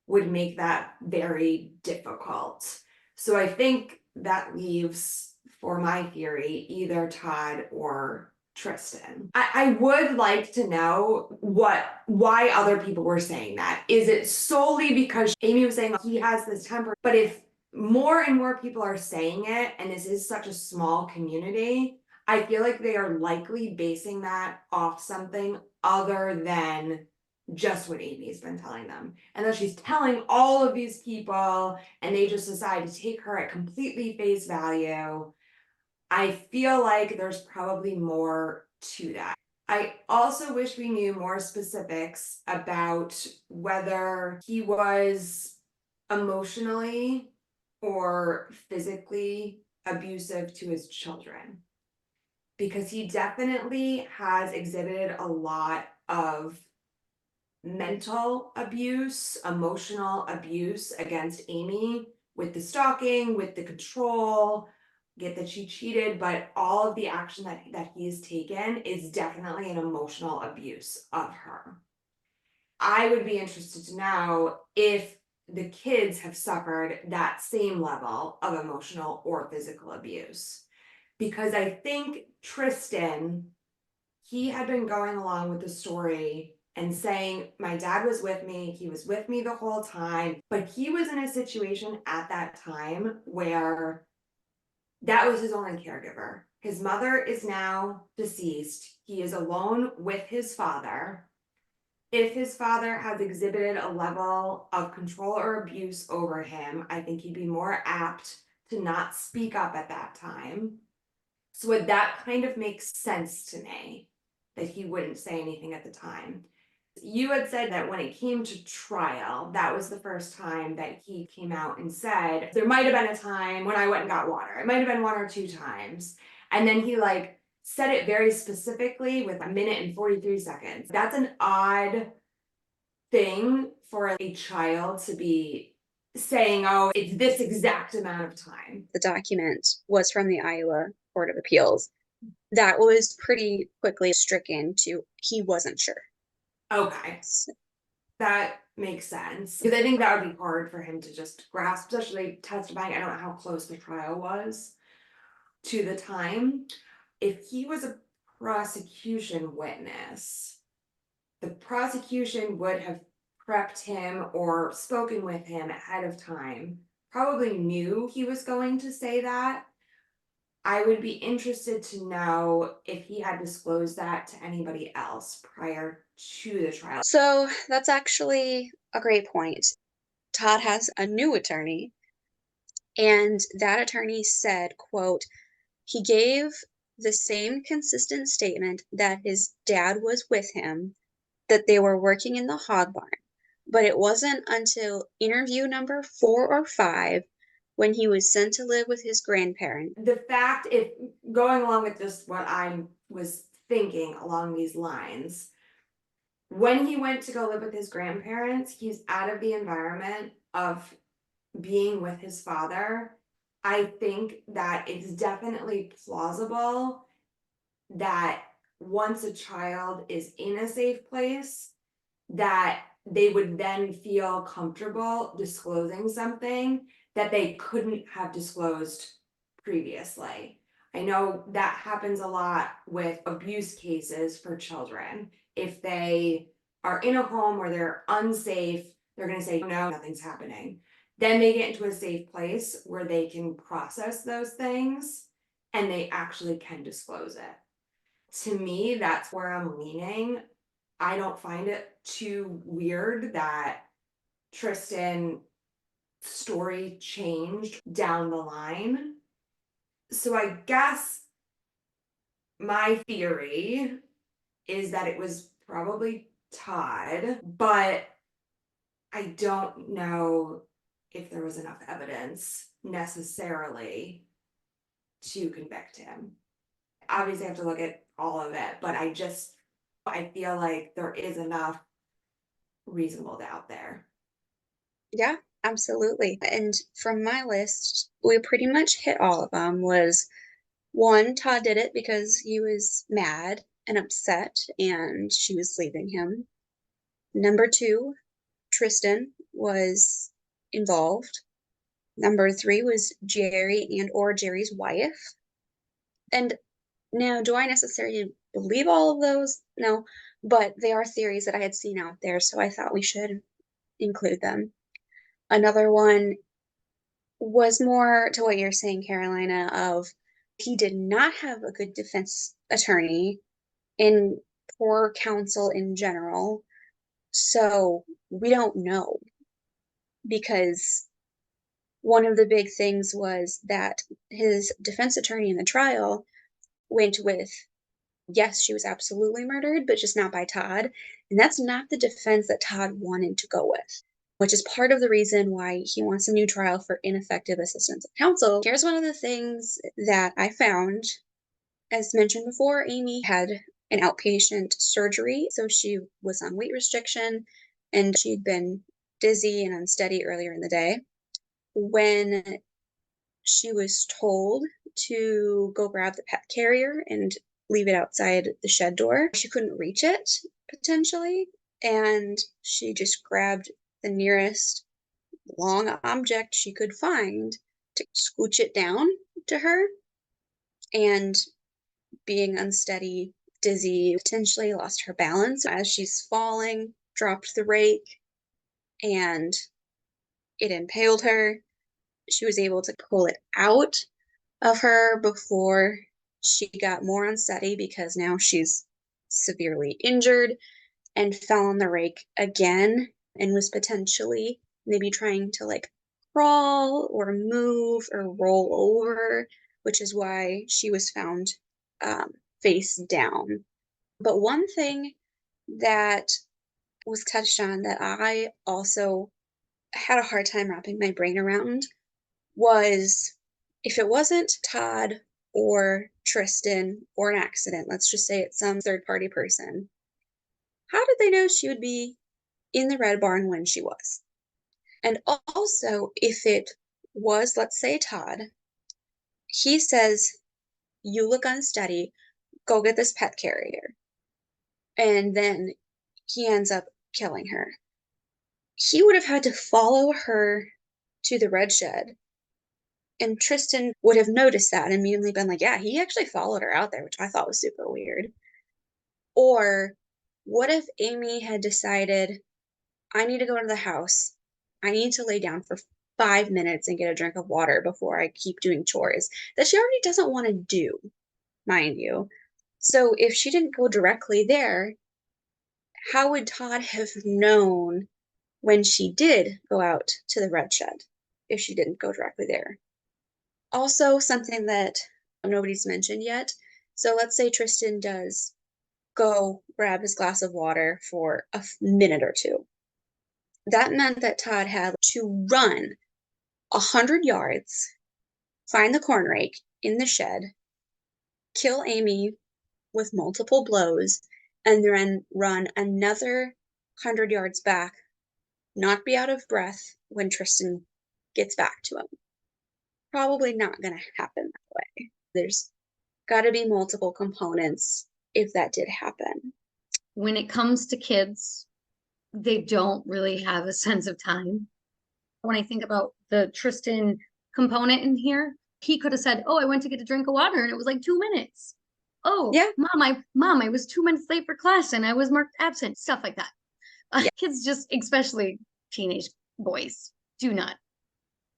would make that very difficult. So I think that leaves, for my theory, either Todd or Tristan. I would like to know why other people were saying that. Is it solely because Amy was saying he has this temper? But if more and more people are saying it, and this is such a small community, I feel like they are likely basing that off something other than just what Amy's been telling them. And that she's telling all of these people and they just decide to take her at completely face value. I feel like there's probably more to that. I also wish we knew more specifics about whether he was emotionally or physically abusive to his children, because he definitely has exhibited a lot of mental abuse, emotional abuse against Amy, with the stalking, with the control. Get that she cheated, but all of the action that he's taken is definitely an emotional abuse of her. I would be interested to know if the kids have suffered that same level of emotional or physical abuse. Because I think Tristan, he had been going along with the story and saying, my dad was with me, he was with me the whole time, but he was in a situation at that time where that was his only caregiver. His mother is now deceased. He is alone with his father. If his father has exhibited a level of control or abuse over him, I think he'd be more apt to not speak up at that time. So that kind of makes sense to me, that he wouldn't say anything at the time. You had said that when it came to trial, that was the first time that he came out and said, there might have been a time when I went and got water. It might have been 1 or 2 times. And then he like said it very specifically with 1:43 seconds. That's an odd thing for a child to be saying, oh, it's this exact amount of time. The document was from the Iowa Court of Appeals. That was pretty quickly stricken to he wasn't sure. Okay. That makes sense. Because I think that would be hard for him to just grasp, especially testifying. I don't know how close the trial was to the time. If he was a prosecution witness, the prosecution would have prepped him or spoken with him ahead of time, probably knew he was going to say that. I would be interested to know if he had disclosed that to anybody else prior to the trial. So that's actually a great point. Todd has a new attorney, and that attorney said, quote, he gave the same consistent statement that his dad was with him, that they were working in the hog barn. But it wasn't until interview number 4 or 5 when he was sent to live with his grandparents. The fact, if going along with just what I was thinking along these lines, when he went to go live with his grandparents, he's out of the environment of being with his father. I think that it's definitely plausible that once a child is in a safe place, that they would then feel comfortable disclosing something that they couldn't have disclosed previously. I know that happens a lot with abuse cases for children. If they are in a home where they're unsafe, they're going to say, no, nothing's happening. Then they get into a safe place where they can process those things and they actually can disclose it. To me, that's where I'm leaning. I don't find it too weird that Tristan's story changed down the line. So I guess my theory is that it was probably Todd, but I don't know if there was enough evidence necessarily to convict him. Obviously, I have to look at all of it, but I feel like there is enough reasonable doubt there. Yeah, absolutely. And from my list, we pretty much hit all of them. Was 1, Todd did it because he was mad and upset and she was leaving him. Number 2, Tristan was involved. Number 3 was Jerry and or Jerry's wife. And now, do I necessarily believe all of those? No, but they are theories that I had seen out there, so I thought we should include them. Another one was more to what you're saying, Carolina, of He did not have a good defense attorney and poor counsel in general. So we don't know, because one of the big things was that his defense attorney in the trial went with, yes, she was absolutely murdered, but just not by Todd. And that's not the defense that Todd wanted to go with, which is part of the reason why he wants a new trial for ineffective assistance of counsel. Here's one of the things that I found. As mentioned before, Amy had an outpatient surgery, so she was on weight restriction and she'd been dizzy and unsteady earlier in the day. When she was told to go grab the pet carrier and leave it outside the shed door, she couldn't reach it potentially, and she just grabbed the nearest long object she could find to scooch it down to her, and being unsteady, dizzy, potentially lost her balance as she's falling, dropped the rake, and it impaled her. She was able to pull it out of her before she got more unsteady, because now she's severely injured, and fell on the rake again and was potentially maybe trying to like crawl or move or roll over, which is why she was found face down. But one thing that was touched on that I also had a hard time wrapping my brain around was, if it wasn't Todd or Tristan or an accident, let's just say it's some third party person, how did they know she would be in the Red Barn when she was? And also, if it was, let's say, Todd, he says, you look unsteady, go get this pet carrier. And then he ends up killing her. He would have had to follow her to the red shed. And Tristan would have noticed that and immediately been like, yeah, he actually followed her out there, which I thought was super weird. Or what if Amy had decided, I need to go to the house. I need to lay down for 5 minutes and get a drink of water before I keep doing chores that she already doesn't want to do, mind you. So if she didn't go directly there, how would Todd have known when she did go out to the red shed if she didn't go directly there? Also, something that nobody's mentioned yet. So let's say Tristan does go grab his glass of water for a minute or two. That meant that Todd had to run 100 yards, find the corn rake in the shed, kill Amy with multiple blows, and then run another 100 yards back, not be out of breath when Tristan gets back to him. Probably not going to happen that way. There's got to be multiple components if that did happen. When it comes to kids, they don't really have a sense of time. When I think about the Tristan component in here, he could have said, oh, I went to get a drink of water and it was like 2 minutes. Oh, yeah, mom, I was 2 minutes late for class and I was marked absent, stuff like that. Yeah. Kids, just especially teenage boys, do not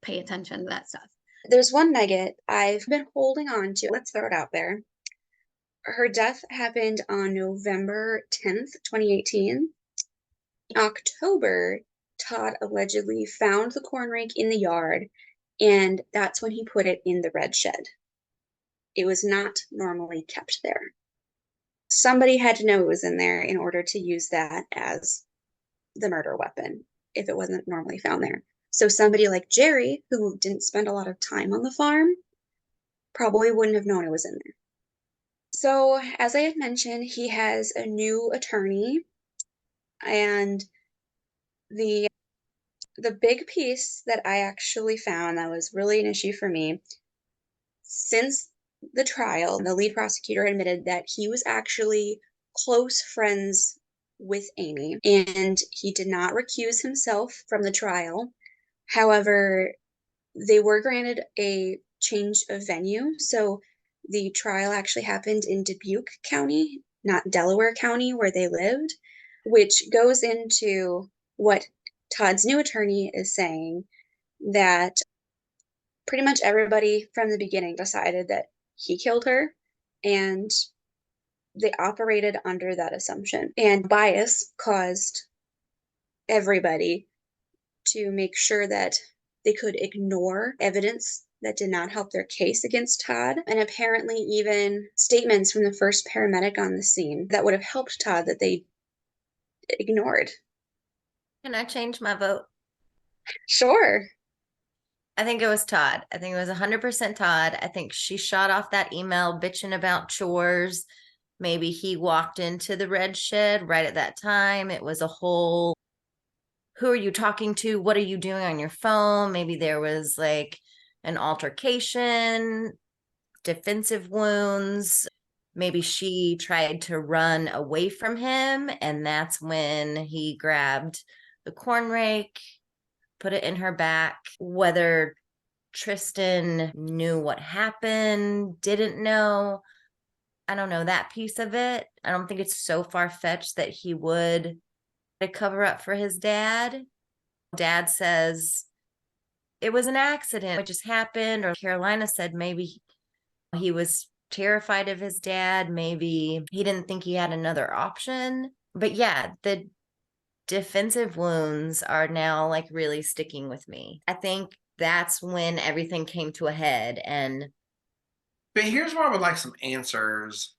pay attention to that stuff. There's one nugget I've been holding on to. Let's throw it out there. Her death happened on November 10th, 2018. In October, Todd allegedly found the corn rake in the yard, and that's when he put it in the red shed. It was not normally kept there. Somebody had to know it was in there in order to use that as the murder weapon if it wasn't normally found there. So somebody like Jerry, who didn't spend a lot of time on the farm, probably wouldn't have known it was in there. So as I had mentioned, he has a new attorney, and the big piece that I actually found that was really an issue for me, since the trial, the lead prosecutor admitted that he was actually close friends with Amy, and he did not recuse himself from the trial. However, they were granted a change of venue. So the trial actually happened in Dubuque County, not Delaware County, where they lived, which goes into what Todd's new attorney is saying, that pretty much everybody from the beginning decided that he killed her, and they operated under that assumption. And bias caused everybody to make sure that they could ignore evidence that did not help their case against Todd, and apparently even statements from the first paramedic on the scene that would have helped Todd that they ignored. Can I change my vote? Sure. I think it was Todd. I think it was 100% Todd. I think she shot off that email bitching about chores. Maybe he walked into the red shed right at that time. It was a whole, who are you talking to? What are you doing on your phone? Maybe there was like an altercation, defensive wounds. Maybe she tried to run away from him, and that's when he grabbed the corn rake, put it in her back. Whether Tristan knew what happened, didn't know, I don't know that piece of it. I don't think it's so far-fetched that he would cover up for his dad. Dad says it was an accident, it just happened. Or Carolina said maybe he was terrified of his dad. Maybe he didn't think he had another option. But yeah, the defensive wounds are now like really sticking with me. I think that's when everything came to a head. But here's where I would like some answers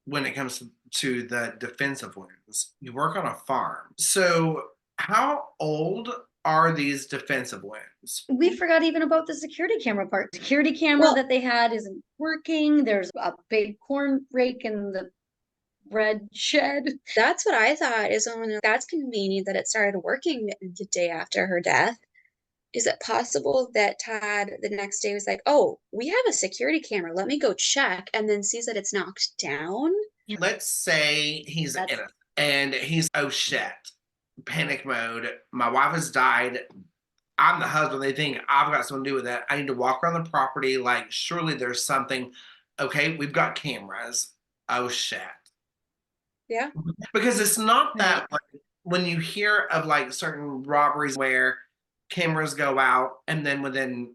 when it comes to the defensive wounds. You work on a farm. So how old are these defensive wounds? We forgot even about the security camera part. Security camera that they had isn't working. There's a big corn rake in the red shed. That's what I thought is when that's convenient that it started working the day after her death. Is it possible that Todd the next day was like, oh, we have a security camera, let me go check, and then sees that it's knocked down? Let's say he's in it and he's, oh shit, panic mode. My wife has died. I'm the husband. They think I've got something to do with that. I need to walk around the property. Like, surely there's something. Okay, we've got cameras. Oh shit. Yeah. Because it's not that like, when you hear of like certain robberies where cameras go out and then within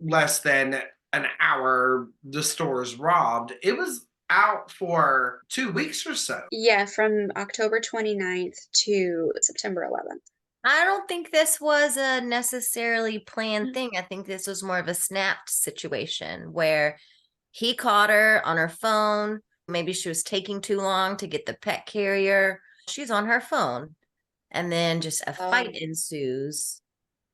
less than an hour the store is robbed. It was out for 2 weeks or so. Yeah, from October 29th to September 11th. I don't think this was a necessarily planned thing. I think this was more of a snapped situation where he caught her on her phone. Maybe she was taking too long to get the pet carrier. She's on her phone. And then just a fight ensues.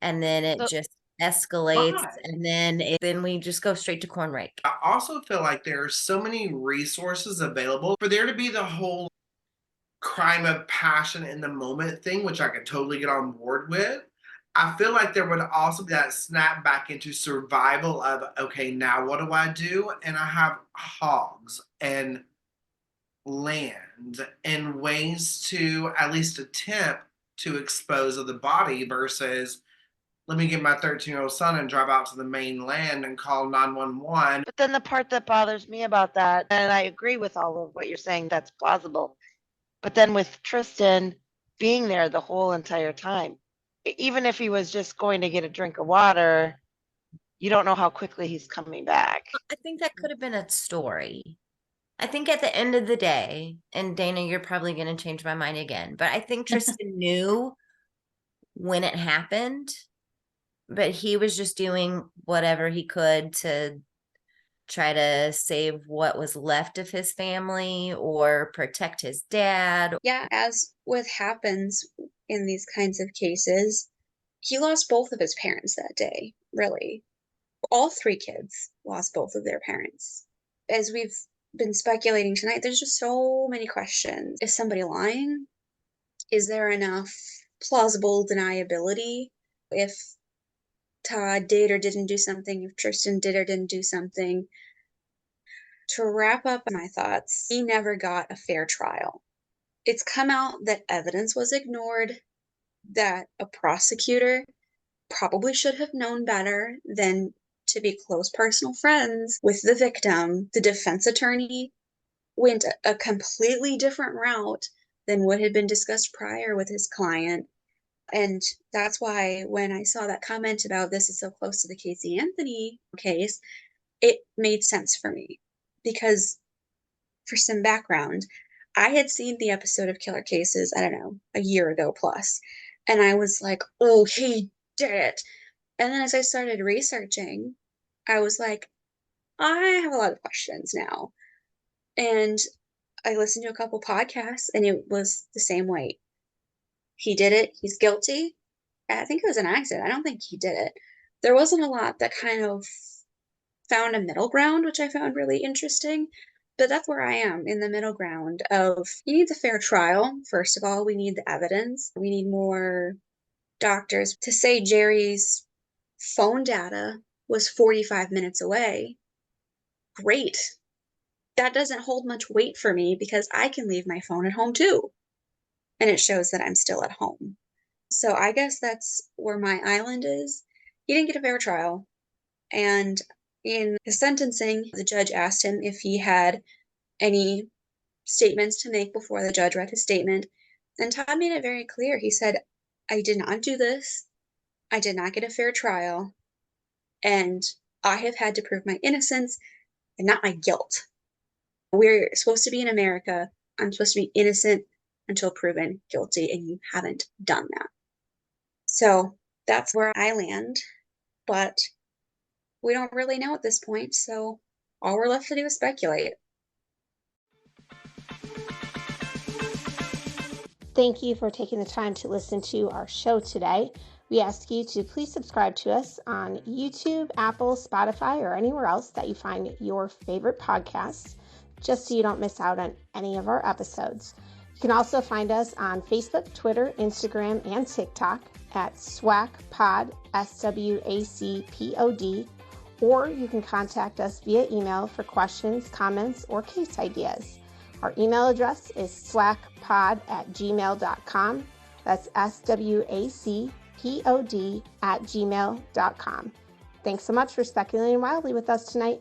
And then it just escalates. And then we just go straight to corn rake. I also feel like there are so many resources available for there to be the whole crime of passion in the moment thing, which I could totally get on board with. I feel like there would also be that snap back into survival of, okay, now what do I do? And I have hogs and land and ways to at least attempt to expose of the body versus let me get my 13-year-old son and drive out to the mainland and call 911. But then the part that bothers me about that, and I agree with all of what you're saying, that's plausible. But then with Tristan being there the whole entire time, even if he was just going to get a drink of water, you don't know how quickly he's coming back. I think that could have been a story. I think at the end of the day, and Dana, you're probably going to change my mind again, but I think Tristan knew when it happened, but he was just doing whatever he could to try to save what was left of his family or protect his dad. Yeah, as with happens in these kinds of cases, he lost both of his parents that day, really. All three kids lost both of their parents. As we've been speculating tonight, there's just so many questions. Is somebody lying? Is there enough plausible deniability? If Todd did or didn't do something, if Tristan did or didn't do something. To wrap up my thoughts, he never got a fair trial. It's come out that evidence was ignored, that a prosecutor probably should have known better than to be close personal friends with the victim. The defense attorney went a completely different route than what had been discussed prior with his client. And that's why when I saw that comment about this is so close to the Casey Anthony case, it made sense for me. because for some background, I had seen the episode of Killer Cases, I don't know, a year ago plus, and I was like, oh, he did it. And then as I started researching, I was like, I have a lot of questions now. And I listened to a couple podcasts, and it was the same way. He did it. He's guilty. I think it was an accident. I don't think he did it. There wasn't a lot that kind of found a middle ground, which I found really interesting. But that's where I am, in the middle ground of, you need the fair trial. First of all, we need the evidence. We need more doctors. To say Jerry's phone data was 45 minutes away, great. That doesn't hold much weight for me because I can leave my phone at home too. And it shows that I'm still at home. So I guess that's where my island is. He didn't get a fair trial. And in his sentencing, the judge asked him if he had any statements to make before the judge read his statement. And Todd made it very clear. He said, I did not do this. I did not get a fair trial. And I have had to prove my innocence and not my guilt. We're supposed to be in America. I'm supposed to be innocent until proven guilty, and you haven't done that. So that's where I land. But we don't really know at this point, so all we're left to do is speculate. Thank you for taking the time to listen to our show today. We ask you to please subscribe to us on YouTube, Apple, Spotify, or anywhere else that you find your favorite podcasts, just so you don't miss out on any of our episodes. You can also find us on Facebook, Twitter, Instagram, and TikTok at SWACPod, SWACPOD, or you can contact us via email for questions, comments, or case ideas. Our email address is swacpod@gmail.com. That's SWACPOD@gmail.com. Thanks so much for speculating wildly with us tonight.